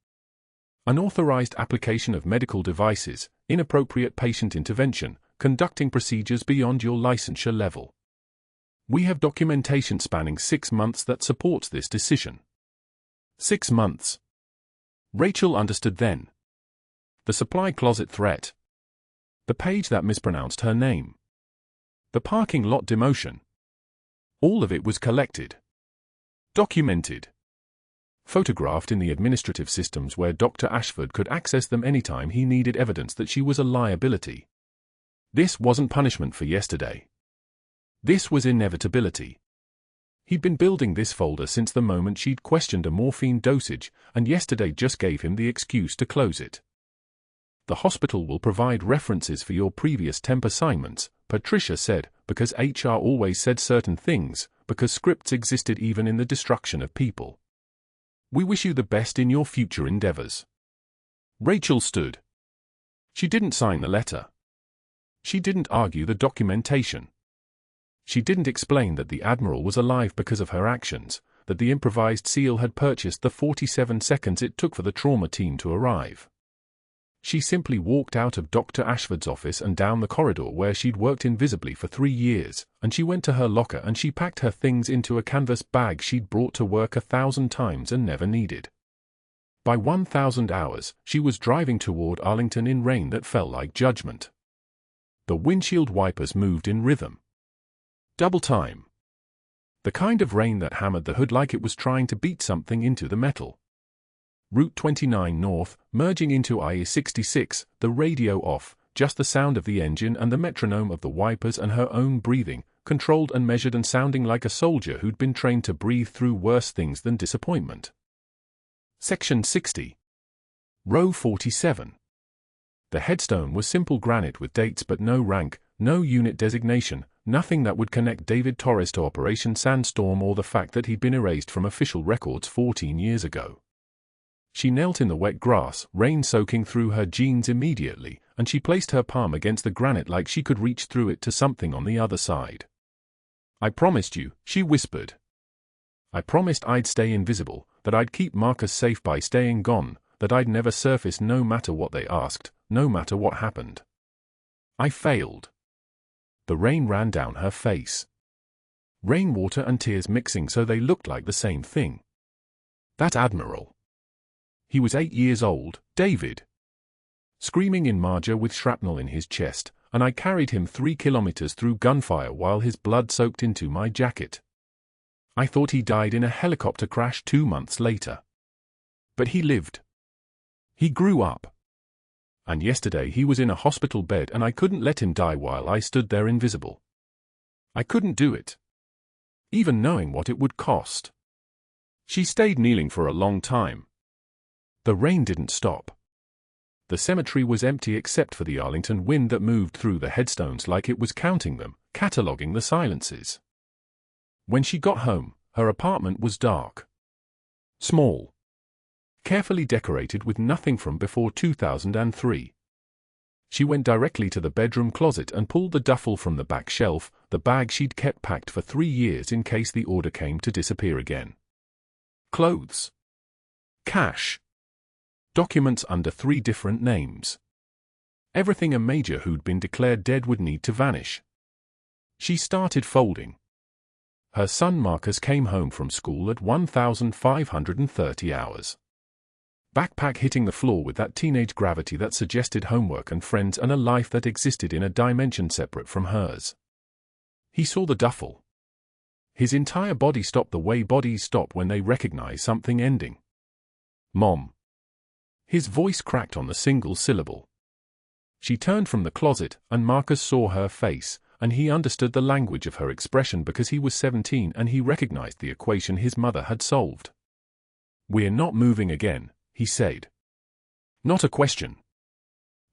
Unauthorized application of medical devices, inappropriate patient intervention, conducting procedures beyond your licensure level. We have documentation spanning 6 months that supports this decision." 6 months. Rachel understood then. The supply closet threat. The page that mispronounced her name. The parking lot demotion. All of it was collected. Documented. Photographed in the administrative systems where Dr. Ashford could access them anytime he needed evidence that she was a liability. This wasn't punishment for yesterday. This was inevitability. He'd been building this folder since the moment she'd questioned a morphine dosage, and yesterday just gave him the excuse to close it. "The hospital will provide references for your previous temp assignments," Patricia said, because HR always said certain things, because scripts existed even in the destruction of people. "We wish you the best in your future endeavors." Rachel stood. She didn't sign the letter. She didn't argue the documentation. She didn't explain that the Admiral was alive because of her actions, that the improvised SEAL had purchased the 47 seconds it took for the trauma team to arrive. She simply walked out of Dr. Ashford's office and down the corridor where she'd worked invisibly for 3 years, and she went to her locker and she packed her things into a canvas bag she'd brought to work 1,000 times and never needed. By 1,000 hours, she was driving toward Arlington in rain that felt like judgment. The windshield wipers moved in rhythm. Double time. The kind of rain that hammered the hood like it was trying to beat something into the metal. Route 29 north, merging into I-66, the radio off, just the sound of the engine and the metronome of the wipers and her own breathing, controlled and measured and sounding like a soldier who'd been trained to breathe through worse things than disappointment. Section 60. Row 47. The headstone was simple granite with dates but no rank, no unit designation, nothing that would connect David Torres to Operation Sandstorm or the fact that he'd been erased from official records 14 years ago. She knelt in the wet grass, rain soaking through her jeans immediately, and she placed her palm against the granite like she could reach through it to something on the other side. "I promised you," she whispered. "I promised I'd stay invisible, that I'd keep Marcus safe by staying gone, that I'd never surface no matter what they asked, no matter what happened. I failed." The rain ran down her face. Rainwater and tears mixing so they looked like the same thing. That Admiral. He was 8 years old, David. Screaming in Marjah with shrapnel in his chest, and I carried him 3 kilometers through gunfire while his blood soaked into my jacket. I thought he died in a helicopter crash 2 months later. But he lived. He grew up. And yesterday he was in a hospital bed and I couldn't let him die while I stood there invisible. I couldn't do it. Even knowing what it would cost. She stayed kneeling for a long time. The rain didn't stop. The cemetery was empty except for the Arlington wind that moved through the headstones like it was counting them, cataloguing the silences. When she got home, her apartment was dark. Small. Carefully decorated with nothing from before 2003. She went directly to the bedroom closet and pulled the duffel from the back shelf, the bag she'd kept packed for 3 years in case the order came to disappear again. Clothes. Cash. Documents under 3 different names. Everything a major who'd been declared dead would need to vanish. She started folding. Her son Marcus came home from school at 1,530 hours. Backpack hitting the floor with that teenage gravity that suggested homework and friends and a life that existed in a dimension separate from hers. He saw the duffel. His entire body stopped the way bodies stop when they recognize something ending. "Mom." His voice cracked on the single syllable. She turned from the closet, and Marcus saw her face, and he understood the language of her expression because he was 17 and he recognized the equation his mother had solved. "We're not moving again," he said. Not a question.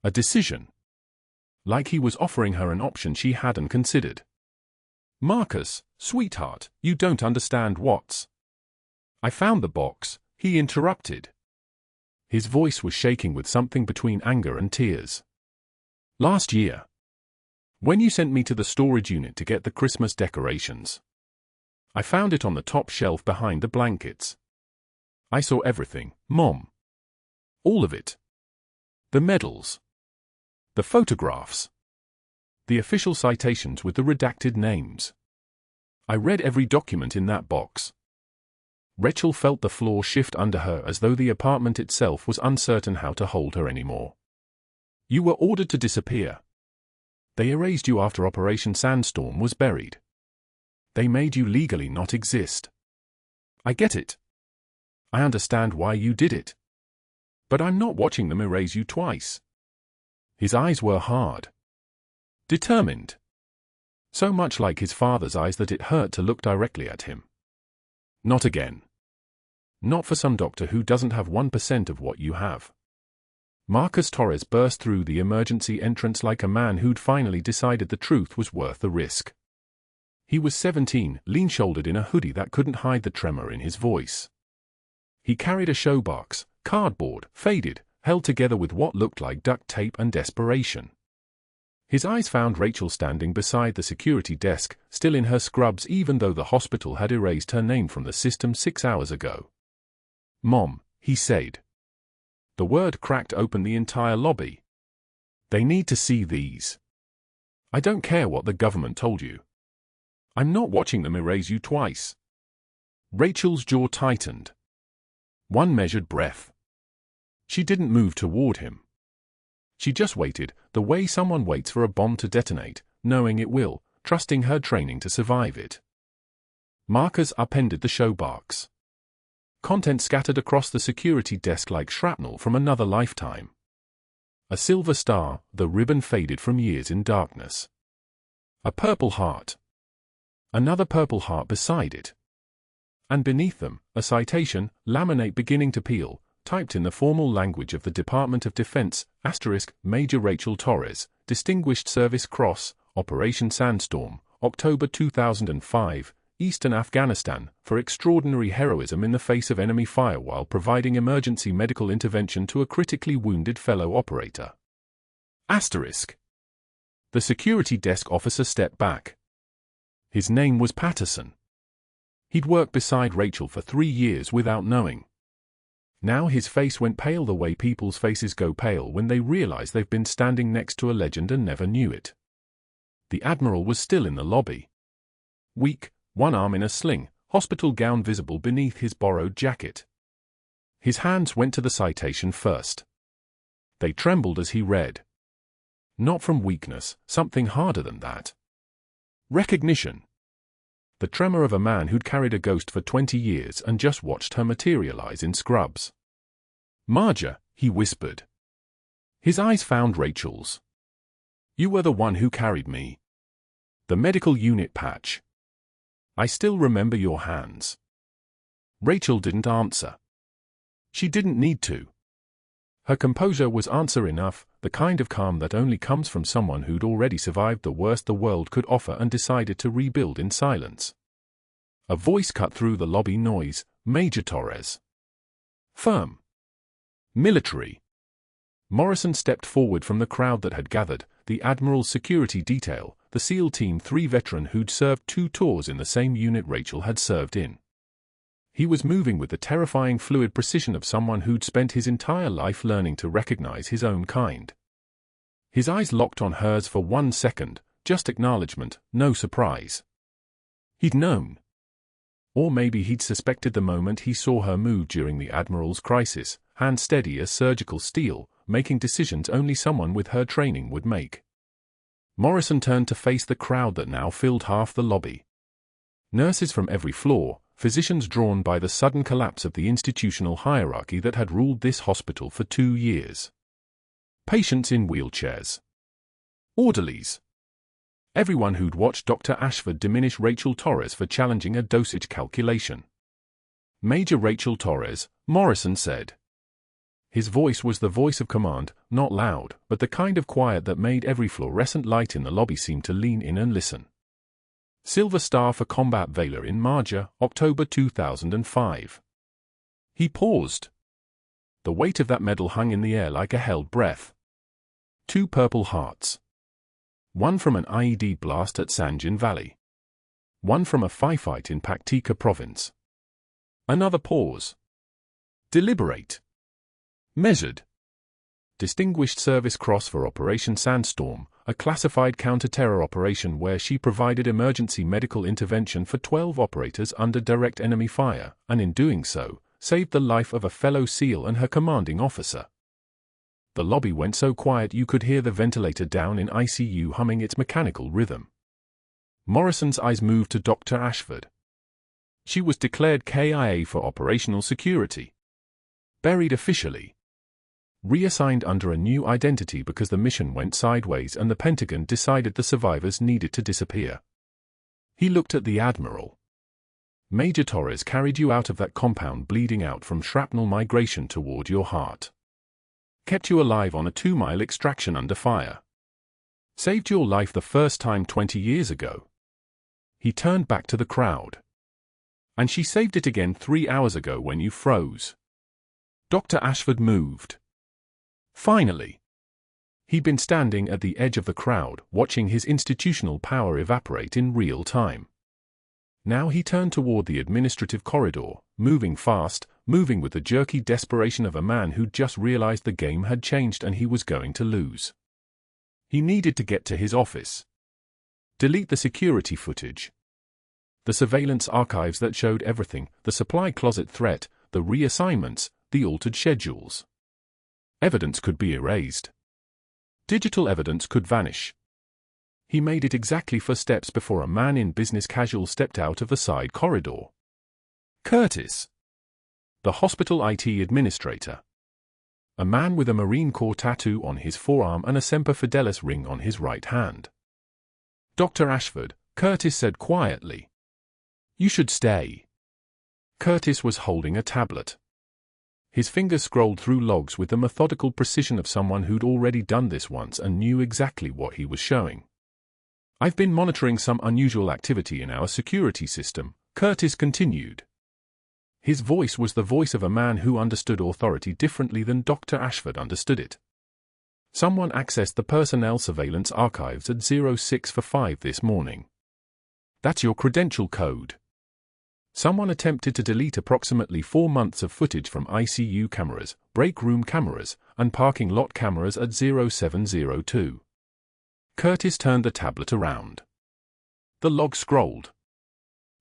A decision. Like he was offering her an option she hadn't considered. "Marcus, sweetheart, you don't understand what's." "I found the box," he interrupted. His voice was shaking with something between anger and tears. "Last year. When you sent me to the storage unit to get the Christmas decorations. I found it on the top shelf behind the blankets. I saw everything, Mom. All of it. The medals. The photographs. The official citations with the redacted names. I read every document in that box." Rachel felt the floor shift under her as though the apartment itself was uncertain how to hold her anymore. "You were ordered to disappear. They erased you after Operation Sandstorm was buried. They made you legally not exist. I get it. I understand why you did it. But I'm not watching them erase you twice." His eyes were hard. Determined. So much like his father's eyes that it hurt to look directly at him. "Not again. Not for some doctor who doesn't have 1% of what you have." Marcus Torres burst through the emergency entrance like a man who'd finally decided the truth was worth the risk. He was 17, lean-shouldered in a hoodie that couldn't hide the tremor in his voice. He carried a showbox, cardboard, faded, held together with what looked like duct tape and desperation. His eyes found Rachel standing beside the security desk, still in her scrubs even though the hospital had erased her name from the system 6 hours ago. "Mom," he said. The word cracked open the entire lobby. "They need to see these. I don't care what the government told you. I'm not watching them erase you twice." Rachel's jaw tightened. One measured breath. She didn't move toward him. She just waited, the way someone waits for a bomb to detonate, knowing it will, trusting her training to survive it. Marcus upended the showbox. Content scattered across the security desk like shrapnel from another lifetime. A silver star, the ribbon faded from years in darkness. A purple heart. Another purple heart beside it. And beneath them, a citation, laminate beginning to peel, typed in the formal language of the Department of Defense, Major Rachel Torres, Distinguished Service Cross, Operation Sandstorm, October 2005, Eastern Afghanistan, for extraordinary heroism in the face of enemy fire while providing emergency medical intervention to a critically wounded fellow operator. Asterisk. The security desk officer stepped back. His name was Patterson. He'd worked beside Rachel for 3 years without knowing. Now his face went pale the way people's faces go pale when they realize they've been standing next to a legend and never knew it. The Admiral was still in the lobby. Weak, one arm in a sling, hospital gown visible beneath his borrowed jacket. His hands went to the citation first. They trembled as he read. Not from weakness, something harder than that. Recognition. The tremor of a man who'd carried a ghost for 20 years and just watched her materialize in scrubs. Marjah, he whispered. His eyes found Rachel's. You were the one who carried me. The medical unit patch. I still remember your hands. Rachel didn't answer. She didn't need to. Her composure was answer enough, the kind of calm that only comes from someone who'd already survived the worst the world could offer and decided to rebuild in silence. A voice cut through the lobby noise, Major Torres. Firm. Military. Morrison stepped forward from the crowd that had gathered, the Admiral's security detail, the SEAL Team 3 veteran who'd served 2 tours in the same unit Rachel had served in. He was moving with the terrifying fluid precision of someone who'd spent his entire life learning to recognize his own kind. His eyes locked on hers for 1 second, just acknowledgement, no surprise. He'd known. Or maybe he'd suspected the moment he saw her move during the Admiral's crisis, hand steady as surgical steel, making decisions only someone with her training would make. Morrison turned to face the crowd that now filled half the lobby. Nurses from every floor, physicians drawn by the sudden collapse of the institutional hierarchy that had ruled this hospital for 2 years. Patients in wheelchairs. Orderlies. Everyone who'd watched Dr. Ashford diminish Rachel Torres for challenging a dosage calculation. Major Rachel Torres, Morrison said. His voice was the voice of command, not loud, but the kind of quiet that made every fluorescent light in the lobby seem to lean in and listen. Silver Star for Combat Valor in Marjah, October 2005. He paused. The weight of that medal hung in the air like a held breath. 2 Purple Hearts. One from an IED blast at Sanjin Valley. One from a firefight in Paktika province. Another pause. Deliberate. Measured. Distinguished Service Cross for Operation Sandstorm, a classified counter-terror operation where she provided emergency medical intervention for 12 operators under direct enemy fire, and in doing so, saved the life of a fellow SEAL and her commanding officer. The lobby went so quiet you could hear the ventilator down in ICU humming its mechanical rhythm. Morrison's eyes moved to Dr. Ashford. She was declared KIA for operational security. Buried officially. Reassigned under a new identity because the mission went sideways and the Pentagon decided the survivors needed to disappear. He looked at the Admiral. Major Torres carried you out of that compound bleeding out from shrapnel migration toward your heart. Kept you alive on a 2-mile extraction under fire. Saved your life the first time 20 years ago. He turned back to the crowd. And she saved it again 3 hours ago when you froze. Dr. Ashford moved. Finally. He'd been standing at the edge of the crowd, watching his institutional power evaporate in real time. Now he turned toward the administrative corridor, moving fast, moving with the jerky desperation of a man who'd just realized the game had changed and he was going to lose. He needed to get to his office. Delete the security footage. The surveillance archives that showed everything, the supply closet threat, the reassignments, the altered schedules. Evidence could be erased. Digital evidence could vanish. He made it exactly 4 steps before a man in business casual stepped out of the side corridor. Curtis. The hospital IT administrator. A man with a Marine Corps tattoo on his forearm and a Semper Fidelis ring on his right hand. Dr. Ashford, Curtis said quietly. You should stay. Curtis was holding a tablet. His fingers scrolled through logs with the methodical precision of someone who'd already done this once and knew exactly what he was showing. I've been monitoring some unusual activity in our security system, Curtis continued. His voice was the voice of a man who understood authority differently than Dr. Ashford understood it. Someone accessed the personnel surveillance archives at 0645 this morning. That's your credential code. Someone attempted to delete approximately 4 months of footage from ICU cameras, break room cameras, and parking lot cameras at 0702. Curtis turned the tablet around. The log scrolled.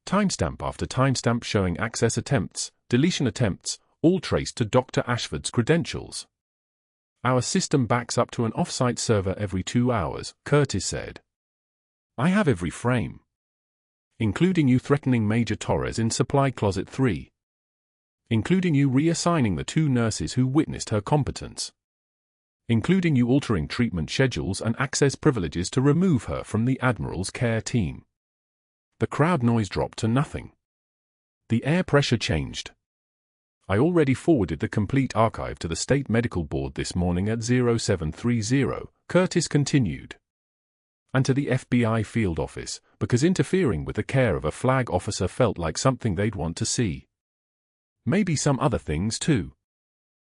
Timestamp after timestamp showing access attempts, deletion attempts, all traced to Dr. Ashford's credentials. Our system backs up to an off-site server every 2 hours, Curtis said. I have every frame. Including you threatening Major Torres in Supply Closet 3. Including you reassigning the 2 nurses who witnessed her competence. Including you altering treatment schedules and access privileges to remove her from the Admiral's care team. The crowd noise dropped to nothing. The air pressure changed. I already forwarded the complete archive to the State Medical Board this morning at 0730, Curtis continued. And to the FBI field office, because interfering with the care of a flag officer felt like something they'd want to see. Maybe some other things too.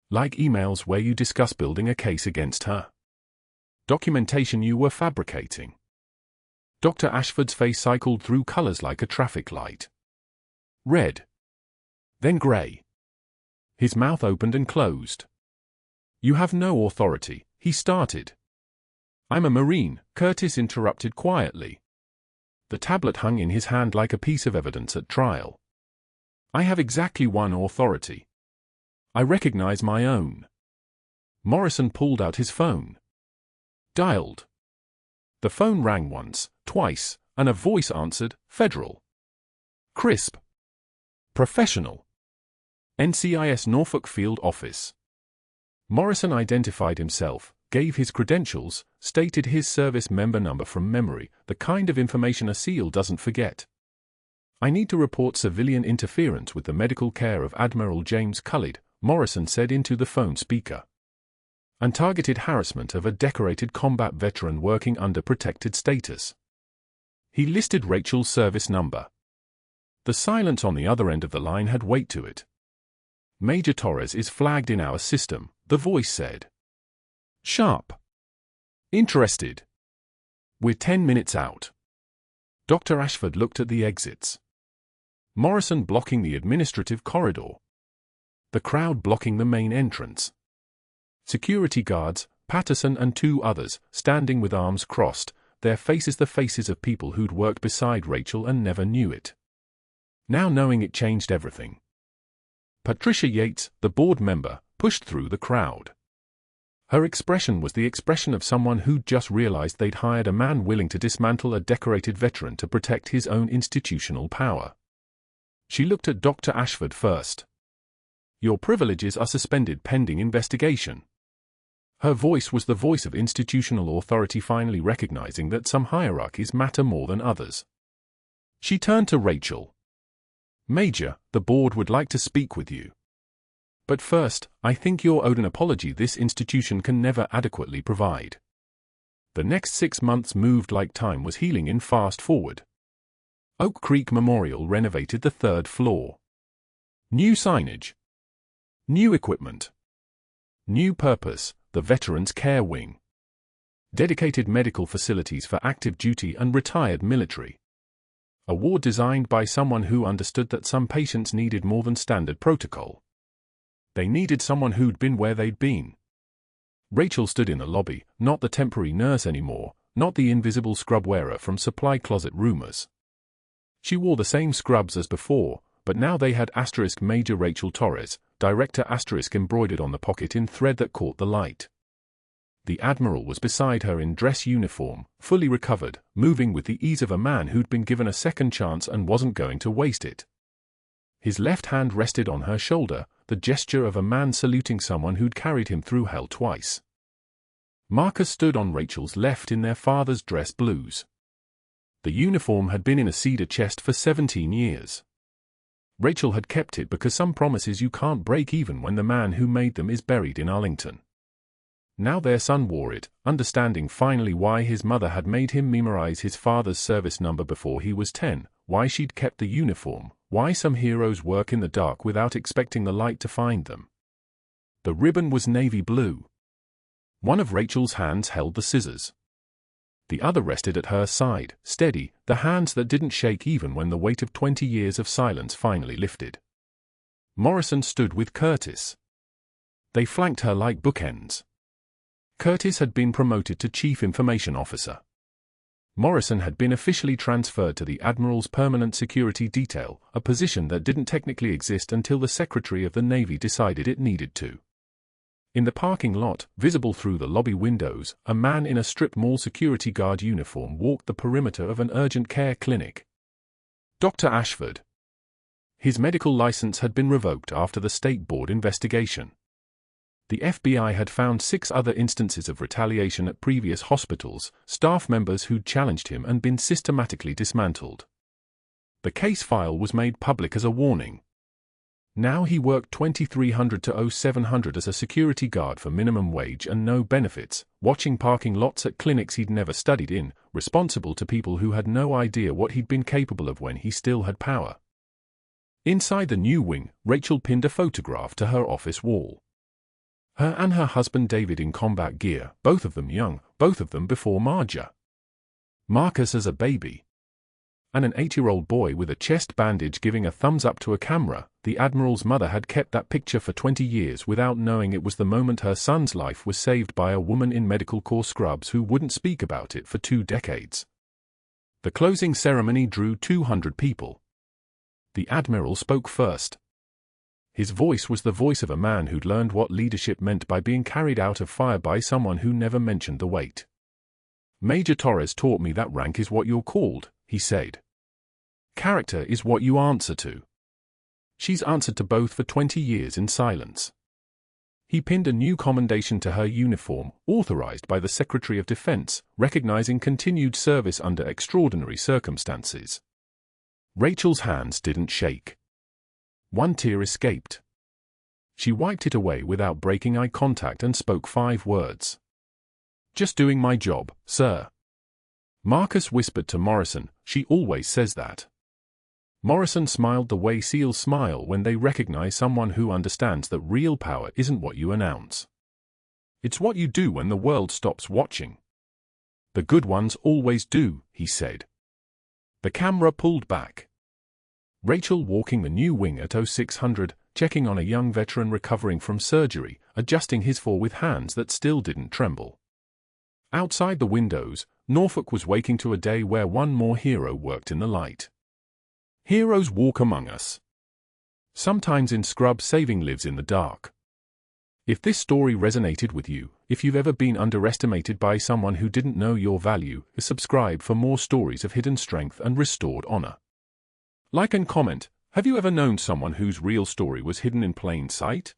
Like emails where you discuss building a case against her. Documentation you were fabricating. Dr. Ashford's face cycled through colors like a traffic light. Red. Then gray. His mouth opened and closed. You have no authority, he started. I'm a Marine, Curtis interrupted quietly. The tablet hung in his hand like a piece of evidence at trial. I have exactly one authority. I recognize my own. Morrison pulled out his phone. Dialed. The phone rang once, twice, and a voice answered, Federal. Crisp. Professional. NCIS Norfolk Field Office. Morrison identified himself, gave his credentials, stated his service member number from memory, the kind of information a SEAL doesn't forget. I need to report civilian interference with the medical care of Admiral James Cullid, Morrison said into the phone speaker. And targeted harassment of a decorated combat veteran working under protected status. He listed Rachel's service number. The silence on the other end of the line had weight to it. Major Torres is flagged in our system, the voice said. Sharp. Interested. We're 10 minutes out. Dr. Ashford looked at the exits. Morrison blocking the administrative corridor. The crowd blocking the main entrance. Security guards, Patterson and 2 others, standing with arms crossed, their faces the faces of people who'd worked beside Rachel and never knew it. Now knowing it changed everything. Patricia Yates, the board member, pushed through the crowd. Her expression was the expression of someone who'd just realized they'd hired a man willing to dismantle a decorated veteran to protect his own institutional power. She looked at Dr. Ashford first. Your privileges are suspended pending investigation. Her voice was the voice of institutional authority finally recognizing that some hierarchies matter more than others. She turned to Rachel. Major, the board would like to speak with you. But first, I think you're owed an apology this institution can never adequately provide. The next 6 months moved like time was healing in fast forward. Oak Creek Memorial renovated the 3rd floor. New signage. New equipment. New purpose, the Veterans Care Wing. Dedicated medical facilities for active duty and retired military. A ward designed by someone who understood that some patients needed more than standard protocol. They needed someone who'd been where they'd been. Rachel stood in the lobby, not the temporary nurse anymore, not the invisible scrub wearer from supply closet rumors. She wore the same scrubs as before, but now they had * Major Rachel Torres, Director * embroidered on the pocket in thread that caught the light. The Admiral was beside her in dress uniform, fully recovered, moving with the ease of a man who'd been given a second chance and wasn't going to waste it. His left hand rested on her shoulder, the gesture of a man saluting someone who'd carried him through hell twice. Marcus stood on Rachel's left in their father's dress blues. The uniform had been in a cedar chest for 17 years. Rachel had kept it because some promises you can't break even when the man who made them is buried in Arlington. Now their son wore it, understanding finally why his mother had made him memorize his father's service number before he was 10, why she'd kept the uniform, why some heroes work in the dark without expecting the light to find them. The ribbon was navy blue. One of Rachel's hands held the scissors. The other rested at her side, steady, the hands that didn't shake even when the weight of 20 years of silence finally lifted. Morrison stood with Curtis. They flanked her like bookends. Curtis had been promoted to Chief Information Officer. Morrison had been officially transferred to the Admiral's Permanent Security Detail, a position that didn't technically exist until the Secretary of the Navy decided it needed to. In the parking lot, visible through the lobby windows, a man in a strip mall security guard uniform walked the perimeter of an urgent care clinic. Dr. Ashford. His medical license had been revoked after the State Board investigation. The FBI had found 6 other instances of retaliation at previous hospitals, staff members who'd challenged him and been systematically dismantled. The case file was made public as a warning. Now he worked 2300 to 0700 as a security guard for minimum wage and no benefits, watching parking lots at clinics he'd never studied in, responsible to people who had no idea what he'd been capable of when he still had power. Inside the new wing, Rachel pinned a photograph to her office wall. Her and her husband David in combat gear, both of them young, both of them before Marjah. Marcus as a baby. And an 8-year-old boy with a chest bandage giving a thumbs up to a camera. The Admiral's mother had kept that picture for 20 years without knowing it was the moment her son's life was saved by a woman in medical corps scrubs who wouldn't speak about it for 2 decades. The closing ceremony drew 200 people. The Admiral spoke first. His voice was the voice of a man who'd learned what leadership meant by being carried out of fire by someone who never mentioned the weight. Major Torres taught me that rank is what you're called, he said. Character is what you answer to. She's answered to both for 20 years in silence. He pinned a new commendation to her uniform, authorized by the Secretary of Defense, recognizing continued service under extraordinary circumstances. Rachel's hands didn't shake. One tear escaped. She wiped it away without breaking eye contact and spoke 5 words. Just doing my job, sir. Marcus whispered to Morrison, she always says that. Morrison smiled the way SEALs smile when they recognize someone who understands that real power isn't what you announce. It's what you do when the world stops watching. The good ones always do, he said. The camera pulled back. Rachel walking the new wing at 0600, checking on a young veteran recovering from surgery, adjusting his fall with hands that still didn't tremble. Outside the windows, Norfolk was waking to a day where one more hero worked in the light. Heroes walk among us. Sometimes in scrub saving lives in the dark. If this story resonated with you, if you've ever been underestimated by someone who didn't know your value, subscribe for more stories of hidden strength and restored honor. Like and comment. Have you ever known someone whose real story was hidden in plain sight?